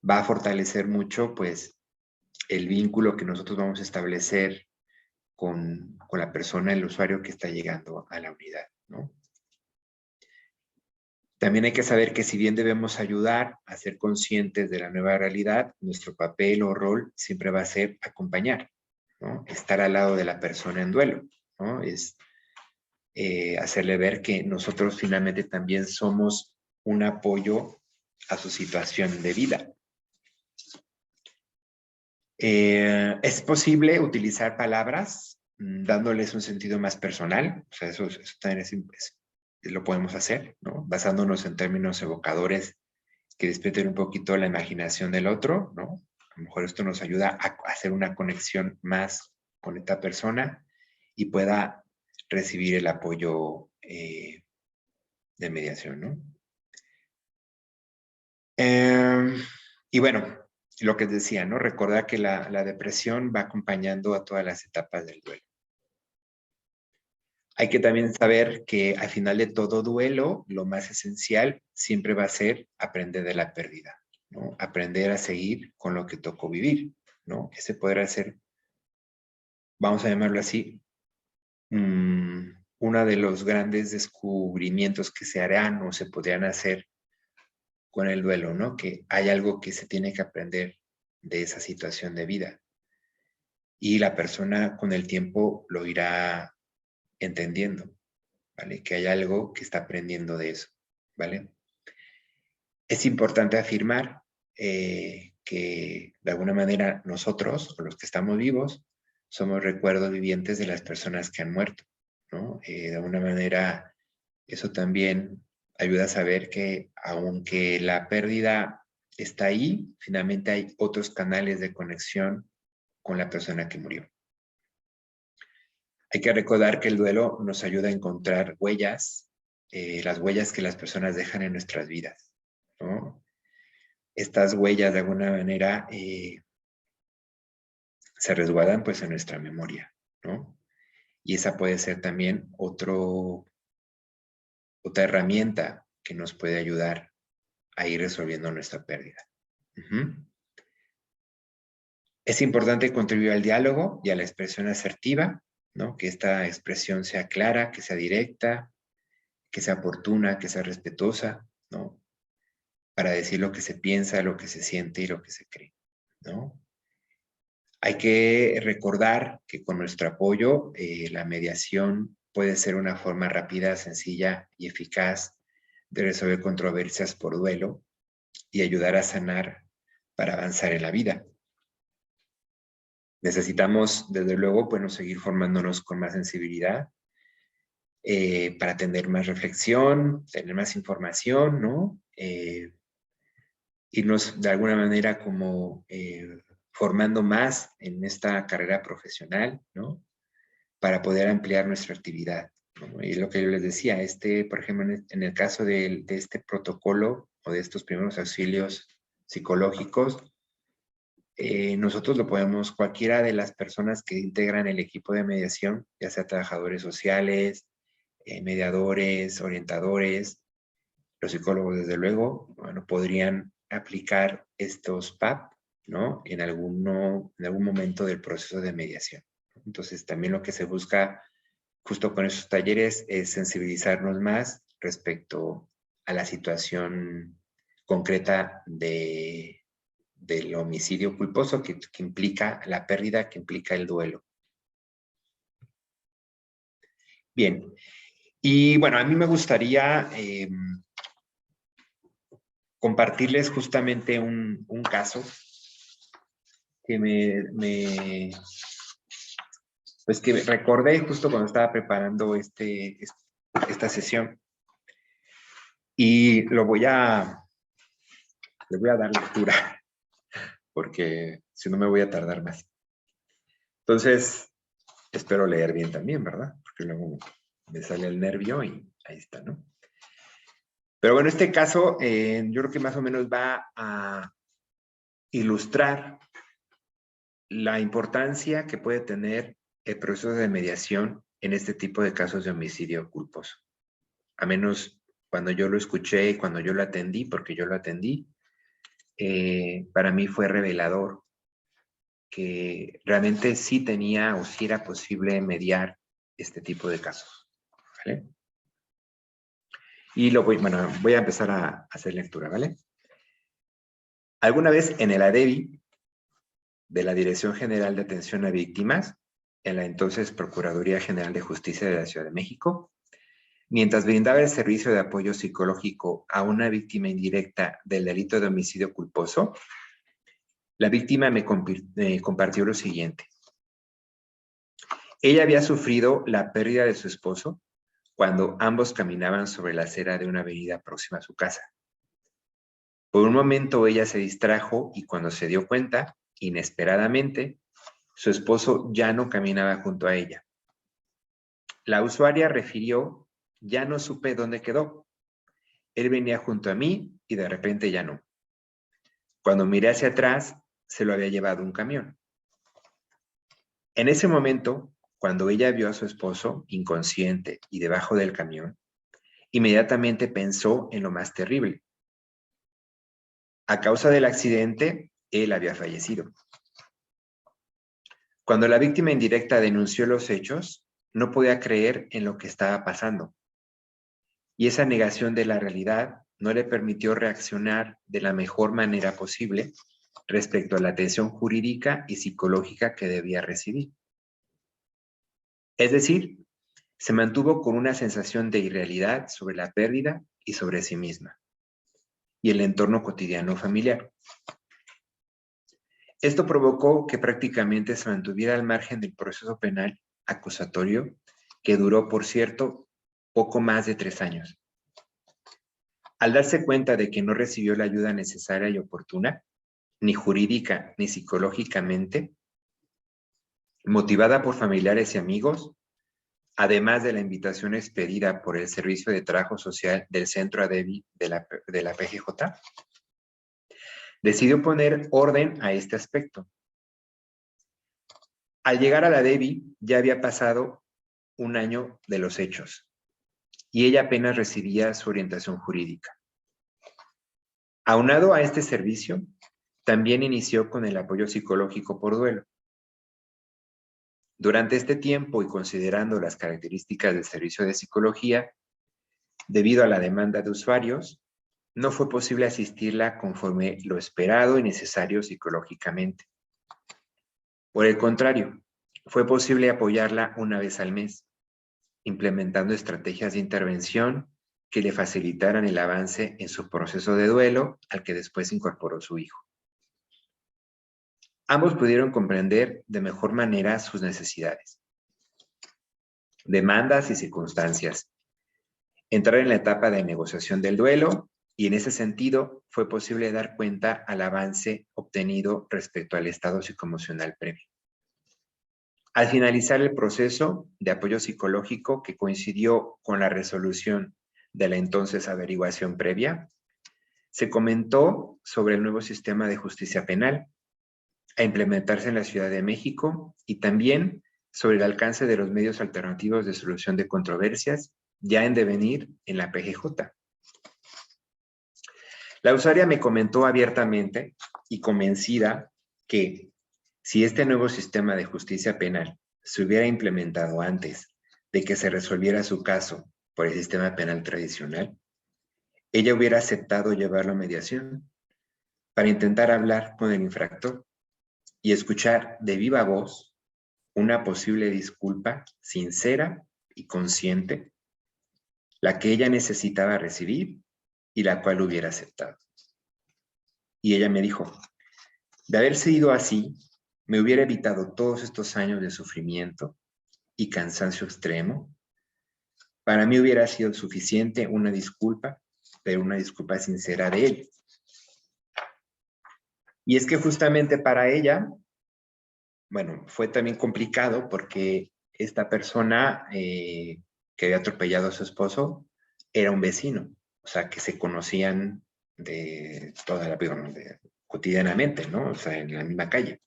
va a fortalecer mucho, pues, el vínculo que nosotros vamos a establecer con la persona, el usuario que está llegando a la unidad, ¿no? También hay que saber que si bien debemos ayudar a ser conscientes de la nueva realidad, nuestro papel o rol siempre va a ser acompañar, ¿no? Estar al lado de la persona en duelo, ¿no? Es hacerle ver que nosotros finalmente también somos un apoyo a su situación de vida. Es posible utilizar palabras dándoles un sentido más personal, o sea, eso también lo podemos hacer, ¿no? Basándonos en términos evocadores que despierten un poquito la imaginación del otro, ¿no? A lo mejor esto nos ayuda a hacer una conexión más con esta persona y pueda recibir el apoyo de mediación, ¿no? Y bueno, lo que decía, ¿no? Recordar que la depresión va acompañando a todas las etapas del duelo. Hay que también saber que al final de todo duelo, lo más esencial siempre va a ser aprender de la pérdida, ¿no? Aprender a seguir con lo que tocó vivir, ¿no? Ese podrá ser, vamos a llamarlo así, uno de los grandes descubrimientos que se harán o se podrían hacer con el duelo, ¿no? Que hay algo que se tiene que aprender de esa situación de vida. Y la persona con el tiempo lo irá entendiendo, ¿vale? Que hay algo que está aprendiendo de eso, ¿vale? Es importante afirmar que de alguna manera nosotros, o los que estamos vivos, somos recuerdos vivientes de las personas que han muerto, ¿no? De alguna manera, eso también ayuda a saber que aunque la pérdida está ahí, finalmente hay otros canales de conexión con la persona que murió. Hay que recordar que el duelo nos ayuda a encontrar huellas, las huellas que las personas dejan en nuestras vidas, ¿no? Estas huellas de alguna manera se resguardan pues en nuestra memoria, ¿no? Y esa puede ser también otra herramienta que nos puede ayudar a ir resolviendo nuestra pérdida. Es importante contribuir al diálogo y a la expresión asertiva, ¿no? Que esta expresión sea clara, que sea directa, que sea oportuna, que sea respetuosa, ¿no? Para decir lo que se piensa, lo que se siente y lo que se cree, ¿no? Hay que recordar que con nuestro apoyo, la mediación puede ser una forma rápida, sencilla y eficaz de resolver controversias por duelo y ayudar a sanar para avanzar en la vida. Necesitamos, desde luego, bueno, seguir formándonos con más sensibilidad para tener más reflexión, tener más información, ¿no? Irnos de alguna manera como formando más en esta carrera profesional, ¿no? Para poder ampliar nuestra actividad, ¿no? Y lo que yo les decía, por ejemplo, en el caso de este protocolo o de estos primeros auxilios psicológicos, nosotros lo podemos, cualquiera de las personas que integran el equipo de mediación, ya sea trabajadores sociales, mediadores, orientadores, los psicólogos, desde luego, bueno, podrían aplicar estos PAP, ¿no? En algún momento del proceso de mediación. Entonces, también lo que se busca justo con esos talleres es sensibilizarnos más respecto a la situación concreta del homicidio culposo que implica la pérdida, que implica el duelo. Bien, y bueno, a mí me gustaría compartirles justamente un caso que pues que recordé justo cuando estaba preparando esta sesión. Y le voy a dar lectura, porque si no me voy a tardar más. Entonces, espero leer bien también, ¿verdad? Porque luego me sale el nervio y ahí está, ¿no? Pero bueno, este caso yo creo que más o menos va a ilustrar la importancia que puede tener el proceso de mediación en este tipo de casos de homicidio culposo. A menos cuando yo lo escuché y cuando yo lo atendí, porque yo lo atendí, para mí fue revelador que realmente sí tenía o sí era posible mediar este tipo de casos, ¿vale? Y voy a empezar a hacer lectura, ¿vale? Alguna vez en el ADEVI de la Dirección General de Atención a Víctimas, en la entonces Procuraduría General de Justicia de la Ciudad de México, mientras brindaba el servicio de apoyo psicológico a una víctima indirecta del delito de homicidio culposo, la víctima me compartió lo siguiente. Ella había sufrido la pérdida de su esposo cuando ambos caminaban sobre la acera de una avenida próxima a su casa. Por un momento ella se distrajo y cuando se dio cuenta, inesperadamente, su esposo ya no caminaba junto a ella. La usuaria refirió: ya no supe dónde quedó. Él venía junto a mí y de repente ya no. Cuando miré hacia atrás, se lo había llevado un camión. En ese momento, cuando ella vio a su esposo inconsciente y debajo del camión, inmediatamente pensó en lo más terrible. A causa del accidente, él había fallecido. Cuando la víctima indirecta denunció los hechos, no podía creer en lo que estaba pasando. Y esa negación de la realidad no le permitió reaccionar de la mejor manera posible respecto a la atención jurídica y psicológica que debía recibir. Es decir, se mantuvo con una sensación de irrealidad sobre la pérdida y sobre sí misma y el entorno cotidiano familiar. Esto provocó que prácticamente se mantuviera al margen del proceso penal acusatorio, que duró, por cierto, poco más de 3 años. Al darse cuenta de que no recibió la ayuda necesaria y oportuna, ni jurídica ni psicológicamente, motivada por familiares y amigos, además de la invitación expedida por el Servicio de Trabajo Social del Centro ADEVI de la PGJ, decidió poner orden a este aspecto. Al llegar a la DEVI ya había pasado 1 año de los hechos y ella apenas recibía su orientación jurídica. Aunado a este servicio, también inició con el apoyo psicológico por duelo. Durante este tiempo y considerando las características del servicio de psicología, debido a la demanda de usuarios, no fue posible asistirla conforme lo esperado y necesario psicológicamente. Por el contrario, fue posible apoyarla 1 vez al mes, implementando estrategias de intervención que le facilitaran el avance en su proceso de duelo al que después incorporó su hijo. Ambos pudieron comprender de mejor manera sus necesidades, demandas y circunstancias, entrar en la etapa de negociación del duelo y en ese sentido fue posible dar cuenta al avance obtenido respecto al estado psicoemocional previo. Al finalizar el proceso de apoyo psicológico que coincidió con la resolución de la entonces averiguación previa, se comentó sobre el nuevo sistema de justicia penal a implementarse en la Ciudad de México y también sobre el alcance de los medios alternativos de solución de controversias ya en devenir en la PGJ. La usuaria me comentó abiertamente y convencida que si este nuevo sistema de justicia penal se hubiera implementado antes de que se resolviera su caso por el sistema penal tradicional, ella hubiera aceptado llevarlo a mediación para intentar hablar con el infractor y escuchar de viva voz una posible disculpa sincera y consciente, la que ella necesitaba recibir y la cual hubiera aceptado. Y ella me dijo: de haber sido así, me hubiera evitado todos estos años de sufrimiento y cansancio extremo. Para mí hubiera sido suficiente una disculpa, pero una disculpa sincera de él. Y es que justamente para ella, bueno, fue también complicado porque esta persona que había atropellado a su esposo era un vecino, o sea, que se conocían de toda la vida, cotidianamente, ¿no? O sea, en la misma calle.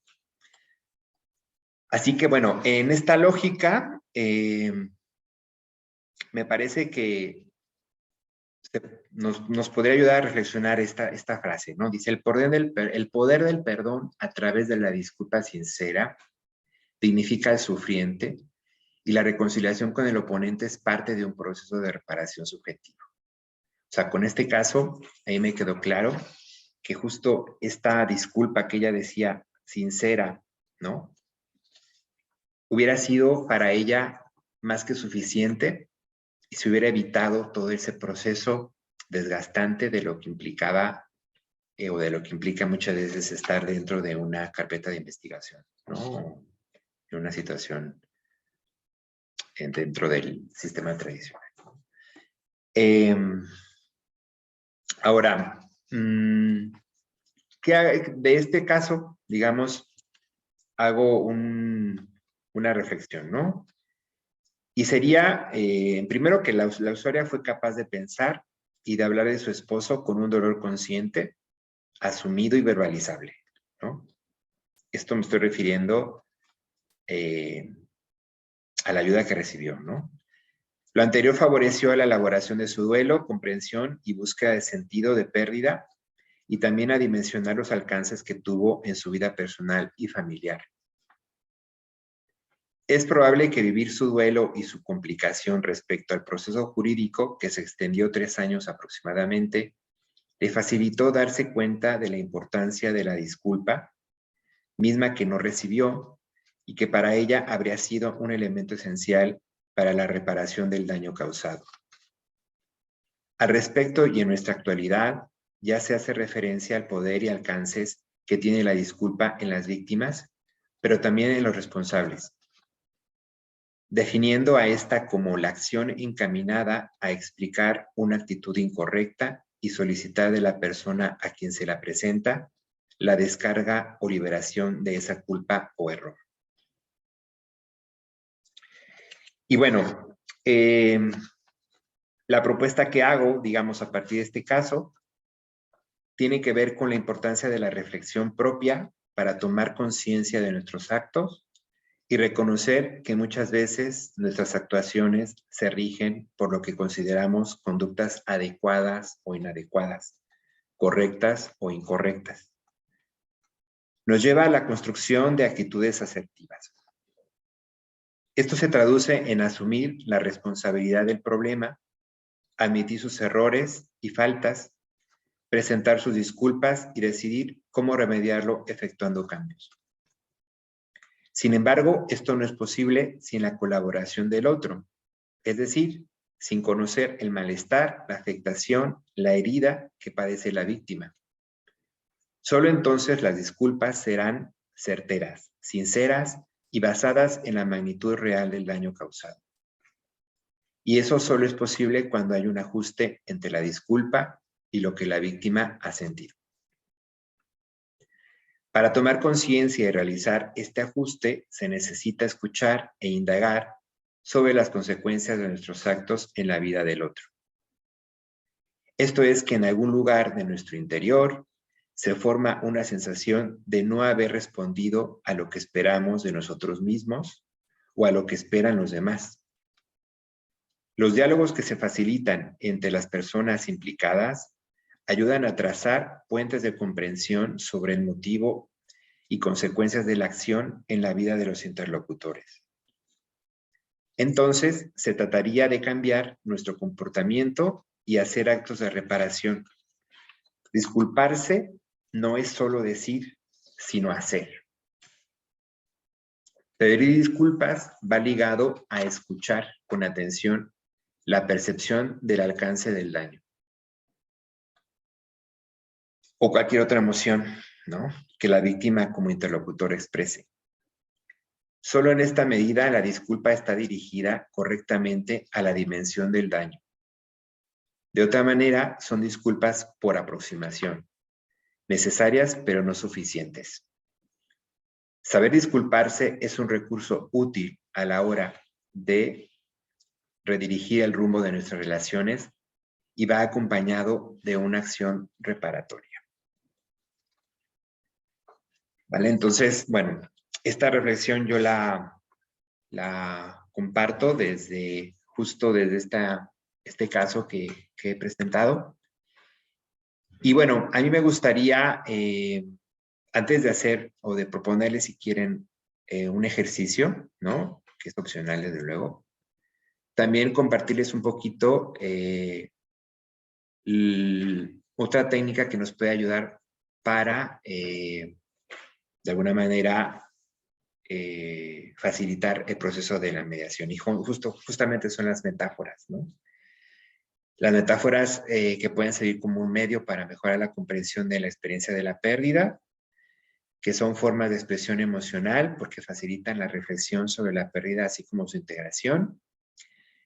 Así que, bueno, en esta lógica, me parece que nos podría ayudar a reflexionar esta frase, ¿no? Dice: el poder del perdón a través de la disculpa sincera dignifica al sufriente y la reconciliación con el oponente es parte de un proceso de reparación subjetivo. O sea, con este caso, ahí me quedó claro que justo esta disculpa que ella decía sincera, ¿no? Hubiera sido para ella más que suficiente y se hubiera evitado todo ese proceso desgastante de lo que implicaba o de lo que implica muchas veces estar dentro de una carpeta de investigación, ¿no? En una situación dentro del sistema tradicional. Ahora, de este caso, digamos, hago una reflexión, ¿no? Y sería, primero, que la usuaria fue capaz de pensar y de hablar de su esposo con un dolor consciente, asumido y verbalizable, ¿no? Esto me estoy refiriendo a la ayuda que recibió, ¿no? Lo anterior favoreció la elaboración de su duelo, comprensión y búsqueda de sentido de pérdida, y también a dimensionar los alcances que tuvo en su vida personal y familiar. Es probable que vivir su duelo y su complicación respecto al proceso jurídico, que se extendió 3 años aproximadamente, le facilitó darse cuenta de la importancia de la disculpa, misma que no recibió, y que para ella habría sido un elemento esencial para la reparación del daño causado. Al respecto, y en nuestra actualidad, ya se hace referencia al poder y alcances que tiene la disculpa en las víctimas, pero también en los responsables, definiendo a esta como la acción encaminada a explicar una actitud incorrecta y solicitar de la persona a quien se la presenta la descarga o liberación de esa culpa o error. Y bueno, la propuesta que hago, digamos, a partir de este caso, tiene que ver con la importancia de la reflexión propia para tomar conciencia de nuestros actos y reconocer que muchas veces nuestras actuaciones se rigen por lo que consideramos conductas adecuadas o inadecuadas, correctas o incorrectas. Nos lleva a la construcción de actitudes asertivas. Esto se traduce en asumir la responsabilidad del problema, admitir sus errores y faltas, presentar sus disculpas y decidir cómo remediarlo efectuando cambios. Sin embargo, esto no es posible sin la colaboración del otro, es decir, sin conocer el malestar, la afectación, la herida que padece la víctima. Solo entonces las disculpas serán certeras, sinceras y basadas en la magnitud real del daño causado. Y eso solo es posible cuando hay un ajuste entre la disculpa y lo que la víctima ha sentido. Para tomar conciencia y realizar este ajuste, se necesita escuchar e indagar sobre las consecuencias de nuestros actos en la vida del otro. Esto es que en algún lugar de nuestro interior se forma una sensación de no haber respondido a lo que esperamos de nosotros mismos o a lo que esperan los demás. Los diálogos que se facilitan entre las personas implicadas ayudan a trazar puentes de comprensión sobre el motivo y consecuencias de la acción en la vida de los interlocutores. Entonces, se trataría de cambiar nuestro comportamiento y hacer actos de reparación. Disculparse no es solo decir, sino hacer. Pedir disculpas va ligado a escuchar con atención la percepción del alcance del daño. O cualquier otra emoción, ¿no?, que la víctima como interlocutor exprese. Solo en esta medida la disculpa está dirigida correctamente a la dimensión del daño. De otra manera, son disculpas por aproximación, necesarias pero no suficientes. Saber disculparse es un recurso útil a la hora de redirigir el rumbo de nuestras relaciones y va acompañado de una acción reparatoria. ¿Vale? Entonces, bueno, esta reflexión yo la comparto justo desde este caso que he presentado. Y bueno, a mí me gustaría, antes de hacer o de proponerles, si quieren, un ejercicio, ¿no?, que es opcional desde luego, también compartirles un poquito otra técnica que nos puede ayudar para, de alguna manera, facilitar el proceso de la mediación. Y justamente son las metáforas, ¿no? Las metáforas que pueden servir como un medio para mejorar la comprensión de la experiencia de la pérdida, que son formas de expresión emocional porque facilitan la reflexión sobre la pérdida, así como su integración,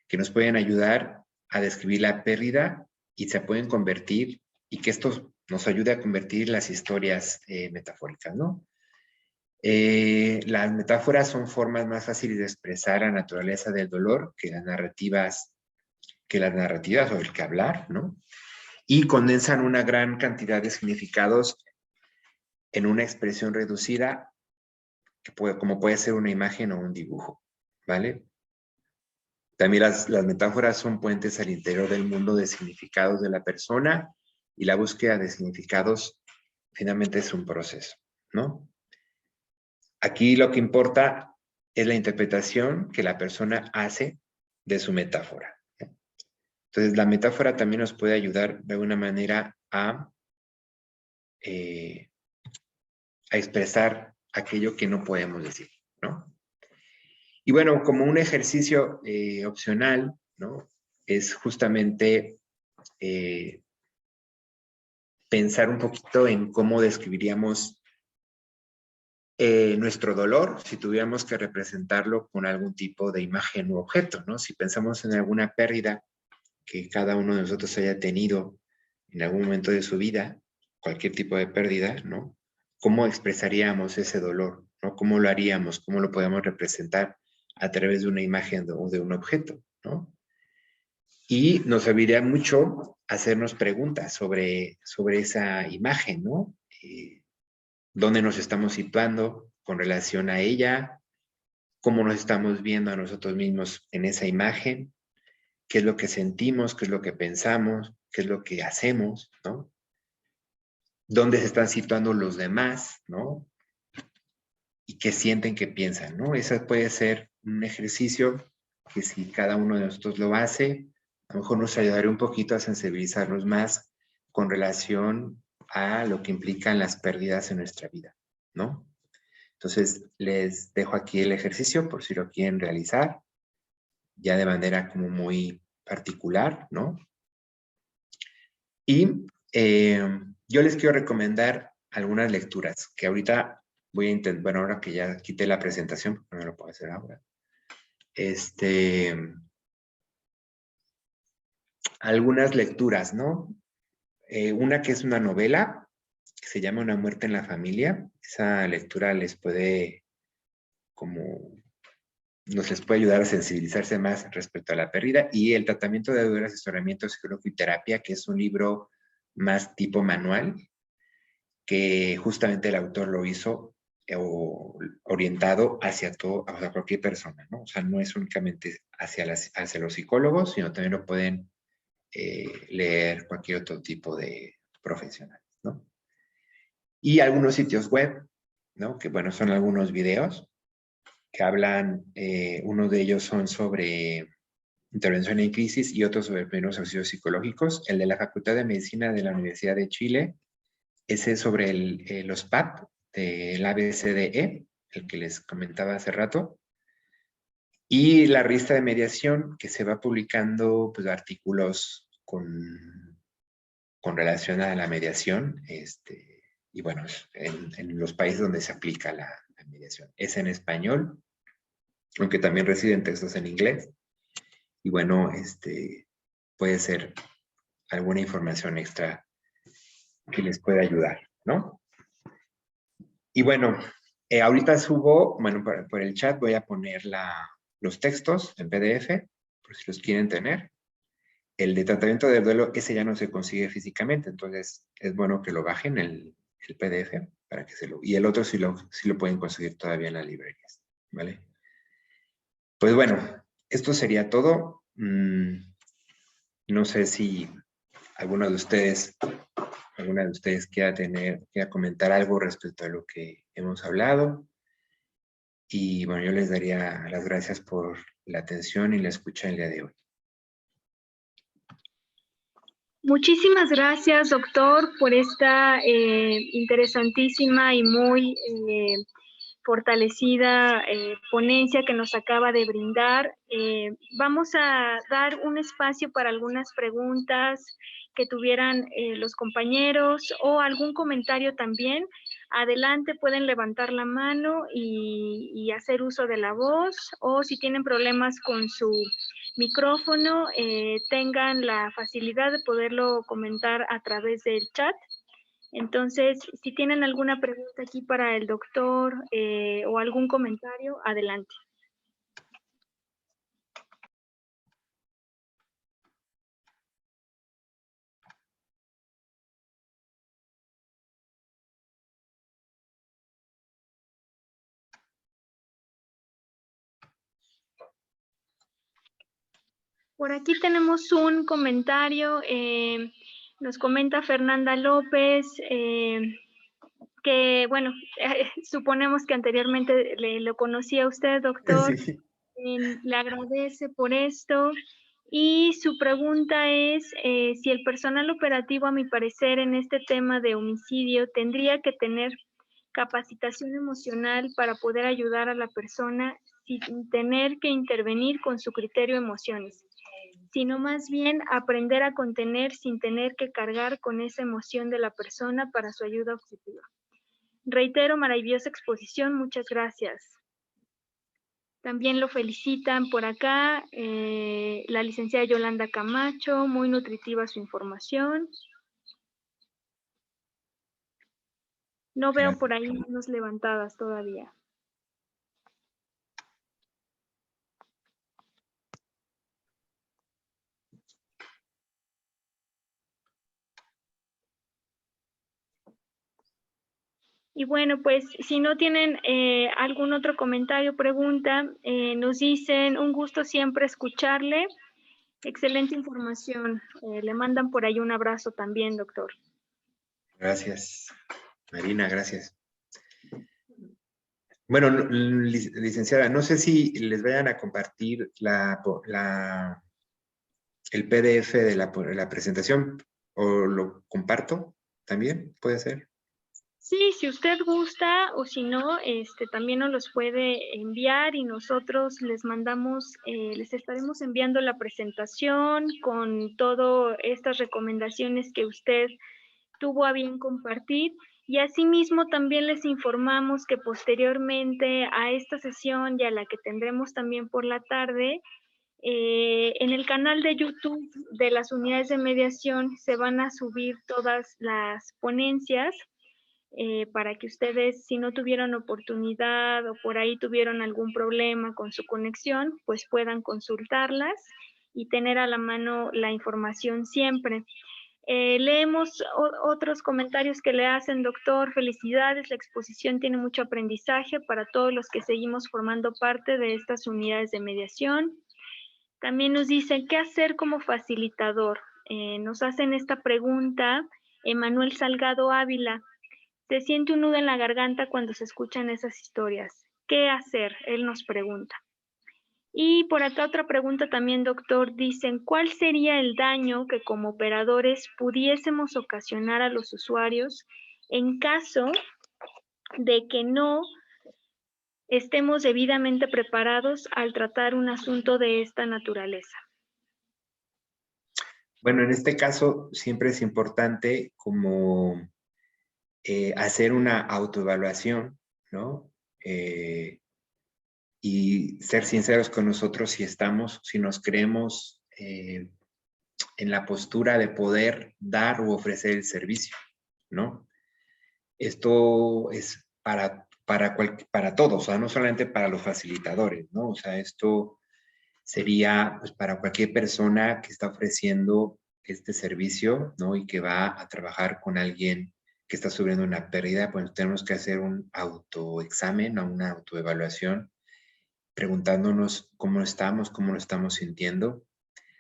que nos pueden ayudar a describir la pérdida y se pueden convertir, y que esto nos ayude a convertir las historias metafóricas, ¿no? Las metáforas son formas más fáciles de expresar la naturaleza del dolor que las narrativas o el que hablar, ¿no? Y condensan una gran cantidad de significados en una expresión reducida, como puede ser una imagen o un dibujo, ¿vale? También las metáforas son puentes al interior del mundo de significados de la persona, y la búsqueda de significados finalmente es un proceso, ¿no? Aquí lo que importa es la interpretación que la persona hace de su metáfora. Entonces, la metáfora también nos puede ayudar de alguna manera a expresar aquello que no podemos decir, ¿no? Y bueno, como un ejercicio opcional, ¿no? Es justamente pensar un poquito en cómo describiríamos nuestro dolor si tuviéramos que representarlo con algún tipo de imagen u objeto, ¿no? Si pensamos en alguna pérdida que cada uno de nosotros haya tenido en algún momento de su vida, cualquier tipo de pérdida, ¿no? ¿Cómo expresaríamos ese dolor? ¿No? ¿Cómo lo haríamos? ¿Cómo lo podemos representar a través de una imagen o de un objeto? ¿No? Y nos serviría mucho hacernos preguntas sobre esa imagen, ¿no? ¿Dónde nos estamos situando con relación a ella? ¿Cómo nos estamos viendo a nosotros mismos en esa imagen? ¿Qué es lo que sentimos? ¿Qué es lo que pensamos? ¿Qué es lo que hacemos? ¿No? ¿Dónde se están situando los demás? ¿No? Y qué sienten, qué piensan, ¿no? Ese puede ser un ejercicio que si cada uno de nosotros lo hace, a lo mejor nos ayudaría un poquito a sensibilizarnos más con relación a lo que implican las pérdidas en nuestra vida, ¿no? Entonces, les dejo aquí el ejercicio por si lo quieren realizar, ya de manera como muy particular, ¿no? Y yo les quiero recomendar algunas lecturas que ahorita voy a intentar, bueno, ahora que ya quité la presentación, porque no lo puedo hacer ahora. Algunas lecturas, ¿no? Una que es una novela, que se llama Una muerte en la familia. Esa lectura les puede, nos les puede ayudar a sensibilizarse más respecto a la pérdida. Y El tratamiento de dolor, asesoramiento psicológico y terapia, que es un libro más tipo manual, que justamente el autor lo hizo orientado hacia hacia cualquier persona, ¿no? O sea, no es únicamente hacia los psicólogos, sino también lo pueden leer cualquier otro tipo de profesional, ¿no? Y algunos sitios web, ¿no? Que bueno, son algunos videos que hablan, uno de ellos son sobre intervención en crisis y otros sobre primeros auxilios psicológicos. El de la Facultad de Medicina de la Universidad de Chile, ese es sobre los PAP del ABCDE, el que les comentaba hace rato. Y la revista de mediación, que se va publicando pues, artículos con relación a la mediación, y bueno, en los países donde se aplica la mediación. Es en español, aunque también residen textos en inglés. Y bueno, puede ser alguna información extra que les pueda ayudar, ¿no? Y bueno, ahorita subo, bueno, por el chat voy a poner los textos en PDF, por si los quieren tener. El de tratamiento del duelo, ese ya no se consigue físicamente, entonces es bueno que lo bajen el PDF para que y el otro sí lo pueden conseguir todavía en las librerías, ¿vale? Pues bueno, esto sería todo. No sé si alguna de ustedes quiera comentar algo respecto a lo que hemos hablado. Y bueno, yo les daría las gracias por la atención y la escucha el día de hoy. Muchísimas gracias, doctor, por esta interesantísima y muy fortalecida ponencia que nos acaba de brindar. Vamos a dar un espacio para algunas preguntas que tuvieran los compañeros o algún comentario también. Adelante, pueden levantar la mano y hacer uso de la voz, o si tienen problemas con su micrófono, tengan la facilidad de poderlo comentar a través del chat. Entonces, si tienen alguna pregunta aquí para el doctor o algún comentario, adelante. Por aquí tenemos un comentario, nos comenta Fernanda López, que bueno, suponemos que anteriormente lo conocía a usted, doctor, Sí. le agradece por esto. Y su pregunta es si el personal operativo, a mi parecer, en este tema de homicidio, tendría que tener capacitación emocional para poder ayudar a la persona sin tener que intervenir con su criterio de emociones, sino más bien aprender a contener sin tener que cargar con esa emoción de la persona para su ayuda objetiva. Reitero, maravillosa exposición, muchas gracias. También lo felicitan por acá la licenciada Yolanda Camacho, muy nutritiva su información. No veo por ahí manos levantadas todavía. Y bueno, pues si no tienen algún otro comentario o pregunta, nos dicen, un gusto siempre escucharle. Excelente información. Le mandan por ahí un abrazo también, doctor. Gracias, Marina, gracias. Bueno, licenciada, no sé si les vayan a compartir el PDF de la presentación o lo comparto también, puede ser. Sí, si usted gusta o si no, también nos los puede enviar y nosotros les mandamos, les estaremos enviando la presentación con todas estas recomendaciones que usted tuvo a bien compartir. Y asimismo también les informamos que posteriormente a esta sesión y a la que tendremos también por la tarde, en el canal de YouTube de las unidades de mediación se van a subir todas las ponencias para que ustedes, si no tuvieron oportunidad o por ahí tuvieron algún problema con su conexión, pues puedan consultarlas y tener a la mano la información siempre. Leemos otros comentarios que le hacen, doctor. Felicidades, la exposición tiene mucho aprendizaje para todos los que seguimos formando parte de estas unidades de mediación. También nos dicen, ¿qué hacer como facilitador? Nos hacen esta pregunta Emanuel Salgado Ávila. Se siente un nudo en la garganta cuando se escuchan esas historias. ¿Qué hacer? Él nos pregunta. Y por acá otra pregunta también, doctor. Dicen, ¿cuál sería el daño que como operadores pudiésemos ocasionar a los usuarios en caso de que no estemos debidamente preparados al tratar un asunto de esta naturaleza? Bueno, en este caso siempre es importante como hacer una autoevaluación, ¿no? Y ser sinceros con nosotros si nos creemos en la postura de poder dar u ofrecer el servicio, ¿no? Esto es para todos, o sea, no solamente para los facilitadores, ¿no? O sea, esto sería pues, para cualquier persona que está ofreciendo este servicio, ¿no? Y que va a trabajar con alguien que está sufriendo una pérdida, pues tenemos que hacer un autoexamen o una autoevaluación, preguntándonos cómo estamos, cómo lo estamos sintiendo,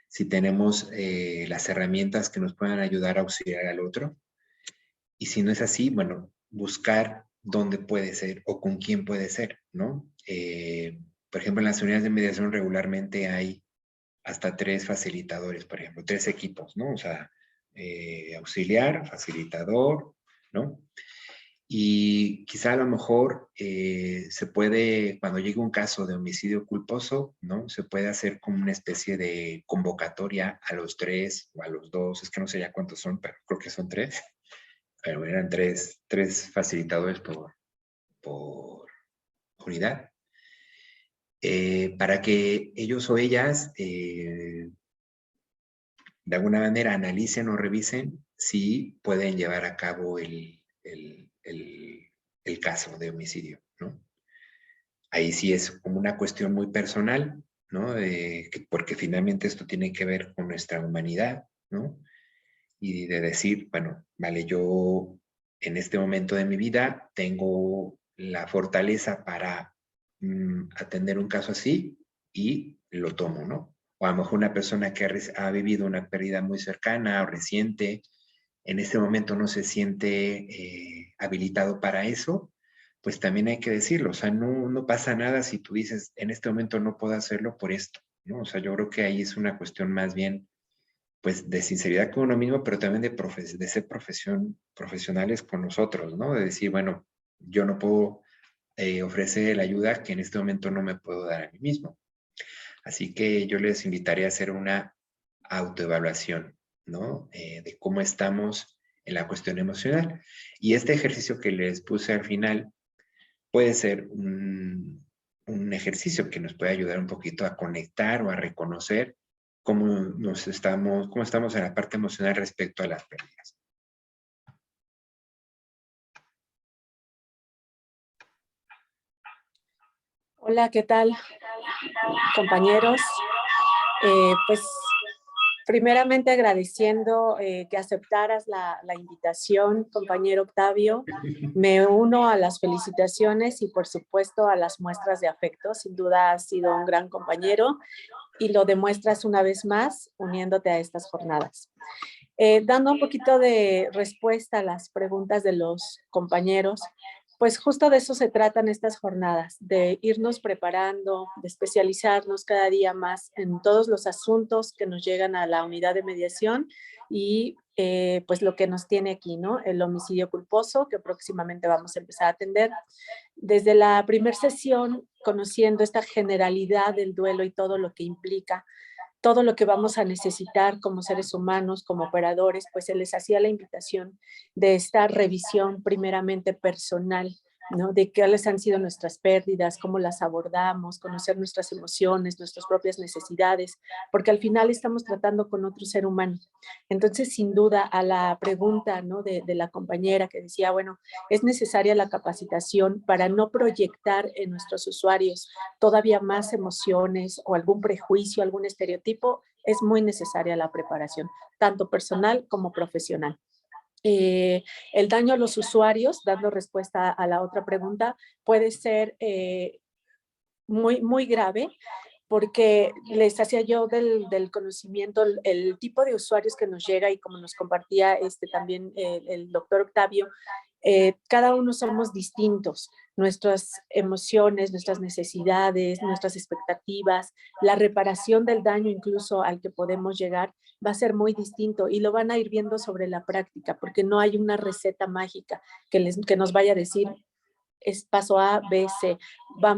si tenemos las herramientas que nos puedan ayudar a auxiliar al otro. Y si no es así, bueno, buscar dónde puede ser o con quién puede ser, ¿no? Por ejemplo, en las unidades de mediación regularmente hay hasta 3 facilitadores, por ejemplo, 3 equipos, ¿no? O sea, auxiliar, facilitador, ¿no? Y quizá a lo mejor se puede, cuando llegue un caso de homicidio culposo, ¿no? Se puede hacer como una especie de convocatoria a los 3 o a los 2, es que no sé ya cuántos son, pero creo que son 3. Pero eran 3 facilitadores por unidad. Para que ellos o ellas de alguna manera analicen o revisen sí pueden llevar a cabo el caso de homicidio, ¿no? Ahí sí es como una cuestión muy personal, ¿no? Porque finalmente esto tiene que ver con nuestra humanidad, ¿no? Y de decir, bueno, vale, yo en este momento de mi vida tengo la fortaleza para atender un caso así y lo tomo, ¿no? O a lo mejor una persona que ha vivido una pérdida muy cercana o reciente, en este momento no se siente habilitado para eso, pues también hay que decirlo. O sea, no pasa nada si tú dices, en este momento no puedo hacerlo por esto, ¿no? O sea, yo creo que ahí es una cuestión más bien, pues, de sinceridad con uno mismo, pero también de ser profesionales con nosotros, ¿no? De decir, bueno, yo no puedo ofrecer la ayuda que en este momento no me puedo dar a mí mismo. Así que yo les invitaría a hacer una autoevaluación, ¿no? De cómo estamos en la cuestión emocional. Y este ejercicio que les puse al final puede ser un ejercicio que nos puede ayudar un poquito a conectar o a reconocer cómo estamos en la parte emocional respecto a las pérdidas. Hola, ¿qué tal, compañeros? Pues primeramente agradeciendo que aceptaras la invitación, compañero Octavio. Me uno a las felicitaciones y por supuesto a las muestras de afecto. Sin duda has sido un gran compañero y lo demuestras una vez más uniéndote a estas jornadas. Dando un poquito de respuesta a las preguntas de los compañeros, pues justo de eso se tratan estas jornadas, de irnos preparando, de especializarnos cada día más en todos los asuntos que nos llegan a la unidad de mediación y pues lo que nos tiene aquí, ¿no? El homicidio culposo, que próximamente vamos a empezar a atender. Desde la primera sesión, conociendo esta generalidad del duelo y todo lo que implica, todo lo que vamos a necesitar como seres humanos, como operadores, pues se les hacía la invitación de esta revisión primeramente personal, ¿no? De cuáles han sido nuestras pérdidas, cómo las abordamos, conocer nuestras emociones, nuestras propias necesidades, porque al final estamos tratando con otro ser humano. Entonces, sin duda, a la pregunta, ¿no? de la compañera que decía, bueno, es necesaria la capacitación para no proyectar en nuestros usuarios todavía más emociones o algún prejuicio, algún estereotipo, es muy necesaria la preparación, tanto personal como profesional. El daño a los usuarios, dando respuesta a la otra pregunta, puede ser muy grave, porque les hacía yo del conocimiento el tipo de usuarios que nos llega y como nos compartía también el doctor Octavio, cada uno somos distintos, nuestras emociones, nuestras necesidades, nuestras expectativas, la reparación del daño incluso al que podemos llegar va a ser muy distinto y lo van a ir viendo sobre la práctica, porque no hay una receta mágica que nos vaya a decir es paso A, B, C.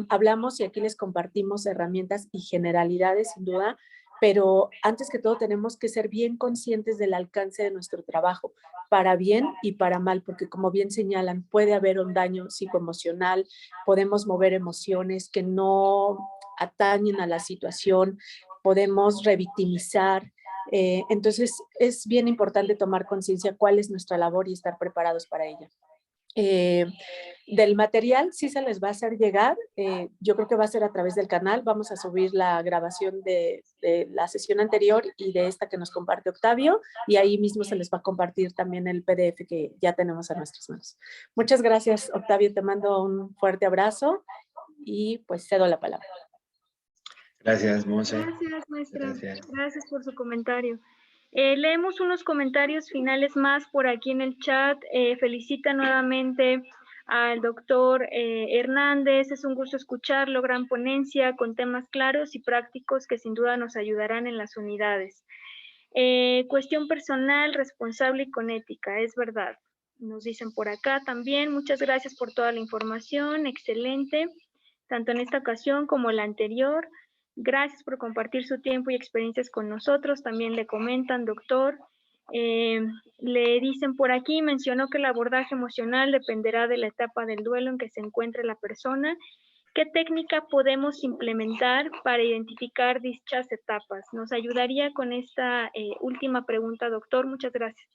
Hablamos y aquí les compartimos herramientas y generalidades sin duda, pero antes que todo tenemos que ser bien conscientes del alcance de nuestro trabajo, para bien y para mal, porque como bien señalan, puede haber un daño psicoemocional, podemos mover emociones que no atañen a la situación, podemos revictimizar. Entonces es bien importante tomar conciencia cuál es nuestra labor y estar preparados para ella. Del material sí se les va a hacer llegar, yo creo que va a ser a través del canal, vamos a subir la grabación de la sesión anterior y de esta que nos comparte Octavio y ahí mismo se les va a compartir también el PDF que ya tenemos en nuestras manos. Muchas gracias, Octavio, te mando un fuerte abrazo y pues cedo la palabra. Gracias, Monse. Gracias, maestra. Gracias por su comentario. Leemos unos comentarios finales más por aquí en el chat. Felicita nuevamente al doctor Hernández. Es un gusto escucharlo, gran ponencia con temas claros y prácticos que sin duda nos ayudarán en las unidades. Cuestión personal, responsable y con ética, es verdad. Nos dicen por acá también. Muchas gracias por toda la información, excelente, tanto en esta ocasión como la anterior. Gracias por compartir su tiempo y experiencias con nosotros. También le comentan, doctor. Le dicen por aquí, mencionó que el abordaje emocional dependerá de la etapa del duelo en que se encuentre la persona. ¿Qué técnica podemos implementar para identificar dichas etapas? Nos ayudaría con esta última pregunta, doctor. Muchas gracias.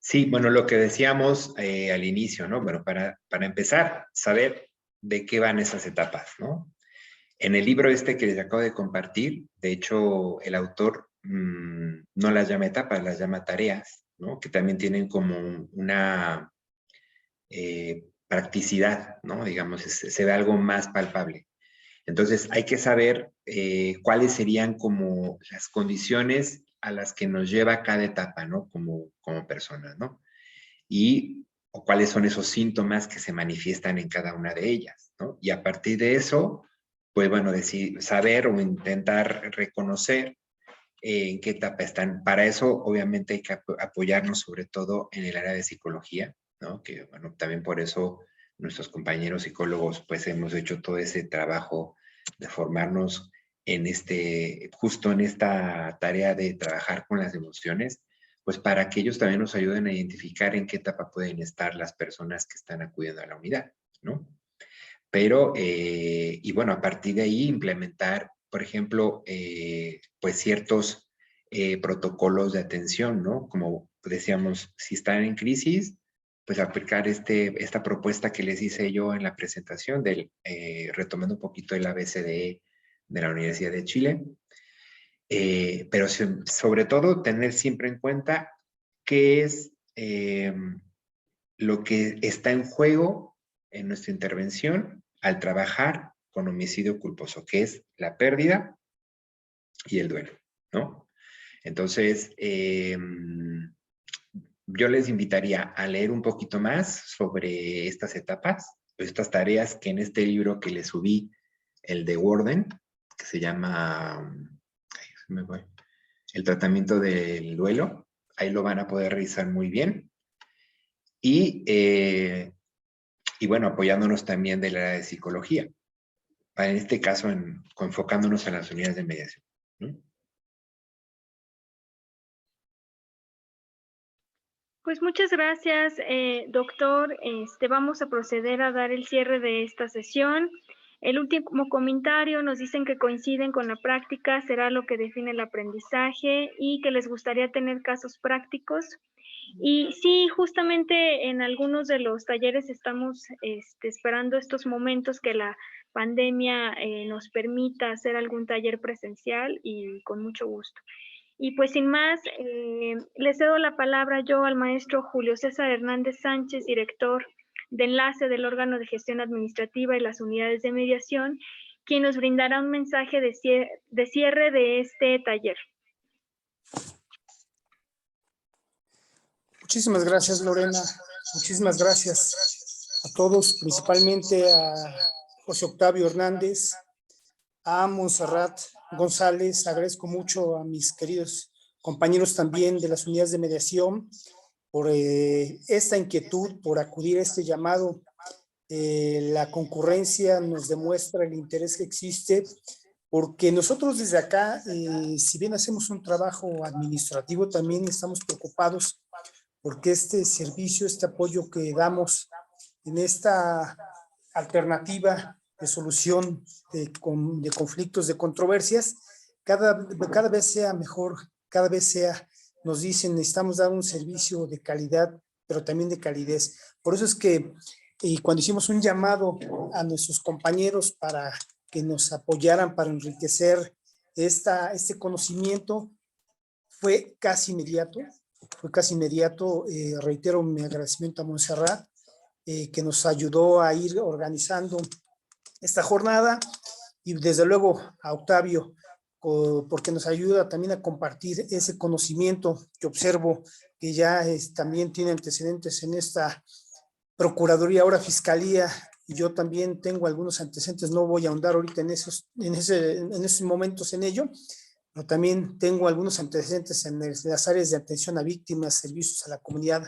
Sí, bueno, lo que decíamos al inicio, ¿no? Bueno, para empezar, saber de qué van esas etapas, ¿no? En el libro este que les acabo de compartir, de hecho, el autor no las llama etapas, las llama tareas, ¿no? Que también tienen como una practicidad, ¿no? Digamos, se ve algo más palpable. Entonces, hay que saber cuáles serían como las condiciones a las que nos lleva cada etapa, ¿no? Como personas, ¿no? Y o cuáles son esos síntomas que se manifiestan en cada una de ellas, ¿no? Y a partir de eso, pues bueno, decir, saber o intentar reconocer en qué etapa están. Para eso, obviamente, hay que apoyarnos sobre todo en el área de psicología, ¿no? Que, bueno, también por eso nuestros compañeros psicólogos, pues hemos hecho todo ese trabajo de formarnos en justo en esta tarea de trabajar con las emociones, pues para que ellos también nos ayuden a identificar en qué etapa pueden estar las personas que están acudiendo a la unidad, ¿no? Pero, y bueno, a partir de ahí implementar, por ejemplo, pues ciertos protocolos de atención, ¿no? Como decíamos, si están en crisis, pues aplicar esta propuesta que les hice yo en la presentación, retomando un poquito el ABCDE de la Universidad de Chile, pero sobre todo tener siempre en cuenta qué es lo que está en juego en nuestra intervención al trabajar con homicidio culposo, que es la pérdida y el duelo, ¿no? Entonces, yo les invitaría a leer un poquito más sobre estas etapas, estas tareas que en este libro que les subí, el de Worden, que se llama, me voy, el tratamiento del duelo, ahí lo van a poder revisar muy bien. Y bueno, apoyándonos también del área de psicología, en este caso enfocándonos en las unidades de mediación, ¿no? Pues muchas gracias, doctor. Vamos a proceder a dar el cierre de esta sesión. El último comentario, nos dicen que coinciden con la práctica, será lo que define el aprendizaje y que les gustaría tener casos prácticos. Y sí, justamente en algunos de los talleres estamos esperando estos momentos que la pandemia nos permita hacer algún taller presencial y con mucho gusto. Y pues sin más, le cedo la palabra yo al maestro Julio César Hernández Sánchez, director de enlace del órgano de gestión administrativa y las unidades de mediación, quien nos brindará un mensaje de cierre de este taller. Muchísimas gracias, Lorena. Muchísimas gracias a todos, principalmente a José Octavio Hernández, a Montserrat González. Agradezco mucho a mis queridos compañeros también de las unidades de mediación por esta inquietud, por acudir a este llamado. La concurrencia nos demuestra el interés que existe, porque nosotros desde acá, si bien hacemos un trabajo administrativo, también estamos preocupados porque este servicio, este apoyo que damos en esta alternativa de solución de conflictos, de controversias, cada vez sea mejor, cada vez sea, nos dicen, necesitamos dar un servicio de calidad, pero también de calidez. Por eso es que cuando hicimos un llamado a nuestros compañeros para que nos apoyaran para enriquecer este conocimiento, fue casi inmediato. Reitero mi agradecimiento a Montserrat, que nos ayudó a ir organizando esta jornada, y desde luego a Octavio, porque nos ayuda también a compartir ese conocimiento que observo que ya también tiene antecedentes en esta Procuraduría, ahora Fiscalía, y yo también tengo algunos antecedentes. No voy a ahondar ahorita en esos momentos en ello, pero también tengo algunos antecedentes en las áreas de atención a víctimas, servicios a la comunidad,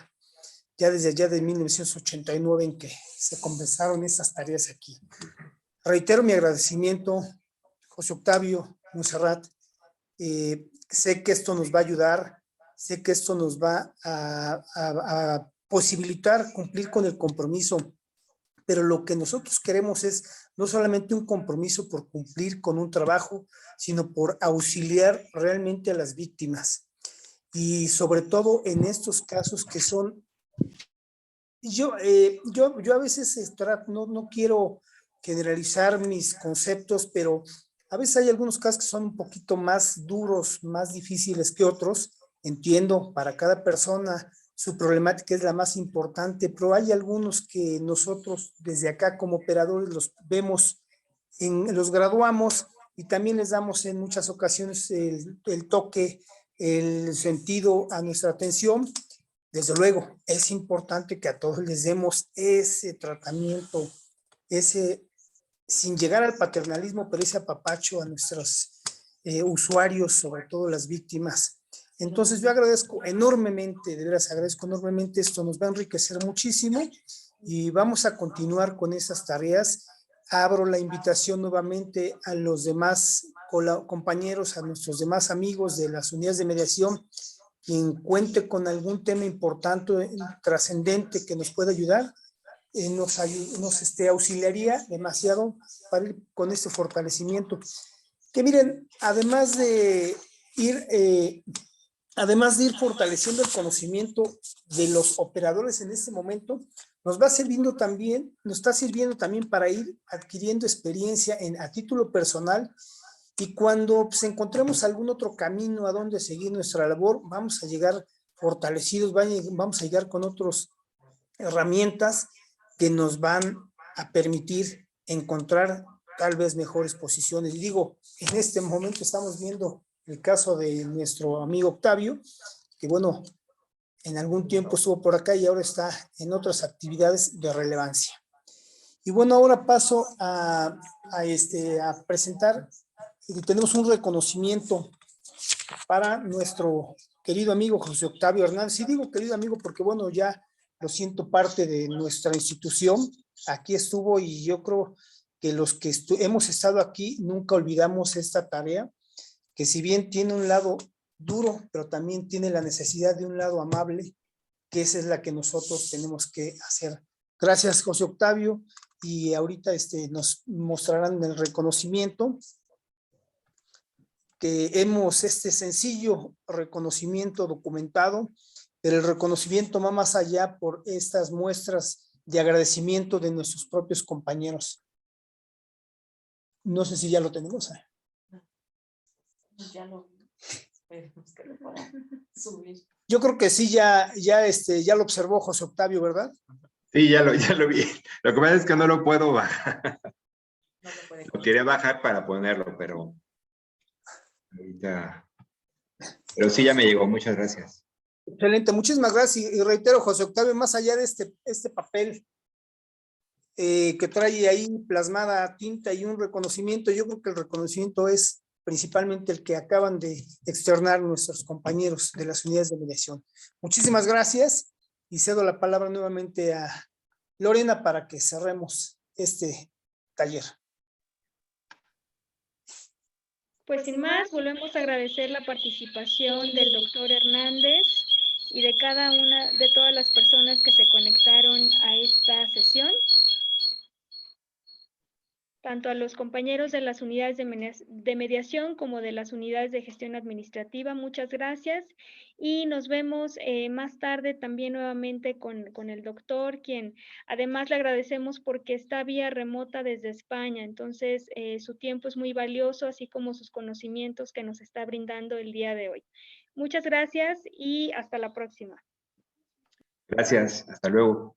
ya desde allá de 1989 en que se comenzaron estas tareas aquí. Reitero mi agradecimiento, José Octavio, Montserrat. Sé que esto nos va a ayudar, sé que esto nos va a posibilitar cumplir con el compromiso, pero lo que nosotros queremos es no solamente un compromiso por cumplir con un trabajo, sino por auxiliar realmente a las víctimas. y sobre todo en estos casos que son, yo a veces no quiero generalizar mis conceptos, pero a veces hay algunos casos que son un poquito más duros, más difíciles que otros. Entiendo, para cada persona su problemática es la más importante, pero hay algunos que nosotros desde acá como operadores los vemos, los graduamos y también les damos en muchas ocasiones el toque, el sentido a nuestra atención. Desde luego, es importante que a todos les demos ese tratamiento, sin llegar al paternalismo, pero ese apapacho a nuestros usuarios, sobre todo las víctimas. Entonces yo agradezco enormemente, de veras agradezco enormemente, esto nos va a enriquecer muchísimo y vamos a continuar con esas tareas. Abro la invitación nuevamente a los demás compañeros, a nuestros demás amigos de las unidades de mediación, quien cuente con algún tema importante, trascendente que nos pueda ayudar, nos auxiliaría demasiado para ir con este fortalecimiento. Que miren, además de ir fortaleciendo el conocimiento de los operadores en este momento, nos está sirviendo también para ir adquiriendo experiencia a título personal, y cuando pues, encontremos algún otro camino a donde seguir nuestra labor, vamos a llegar fortalecidos, vamos a llegar con otras herramientas que nos van a permitir encontrar tal vez mejores posiciones. Y digo, en este momento estamos viendo el caso de nuestro amigo Octavio, que bueno, en algún tiempo estuvo por acá y ahora está en otras actividades de relevancia. Y bueno, ahora paso a presentar, y tenemos un reconocimiento para nuestro querido amigo José Octavio Hernández. Y digo querido amigo porque bueno, ya lo siento parte de nuestra institución, aquí estuvo, y yo creo que los que hemos estado aquí nunca olvidamos esta tarea, que si bien tiene un lado duro, pero también tiene la necesidad de un lado amable, que esa es la que nosotros tenemos que hacer. Gracias, José Octavio, y ahorita nos mostrarán el reconocimiento, que hemos sencillo reconocimiento documentado, pero el reconocimiento va más allá por estas muestras de agradecimiento de nuestros propios compañeros. No sé si ya lo tenemos. Ya lo esperemos que lo pueda subir. Yo creo que sí, ya lo observó José Octavio, ¿verdad? Sí, ya lo vi. Lo que pasa es que no lo puedo bajar. No lo puede Lo quería bajar para ponerlo, pero ahorita. Pero sí, ya me llegó. Muchas gracias. Excelente, muchísimas gracias. Y reitero, José Octavio, más allá de este papel que trae ahí plasmada tinta y un reconocimiento, yo creo que el reconocimiento es principalmente el que acaban de externar nuestros compañeros de las unidades de mediación. Muchísimas gracias y cedo la palabra nuevamente a Lorena para que cerremos este taller. Pues sin más, volvemos a agradecer la participación del doctor Hernández y de de todas las personas que se conectaron a esta sesión. Tanto a los compañeros de las unidades de mediación como de las unidades de gestión administrativa, muchas gracias. Y nos vemos más tarde también nuevamente con el doctor, quien además le agradecemos porque está vía remota desde España. Entonces, su tiempo es muy valioso, así como sus conocimientos que nos está brindando el día de hoy. Muchas gracias y hasta la próxima. Gracias. Hasta luego.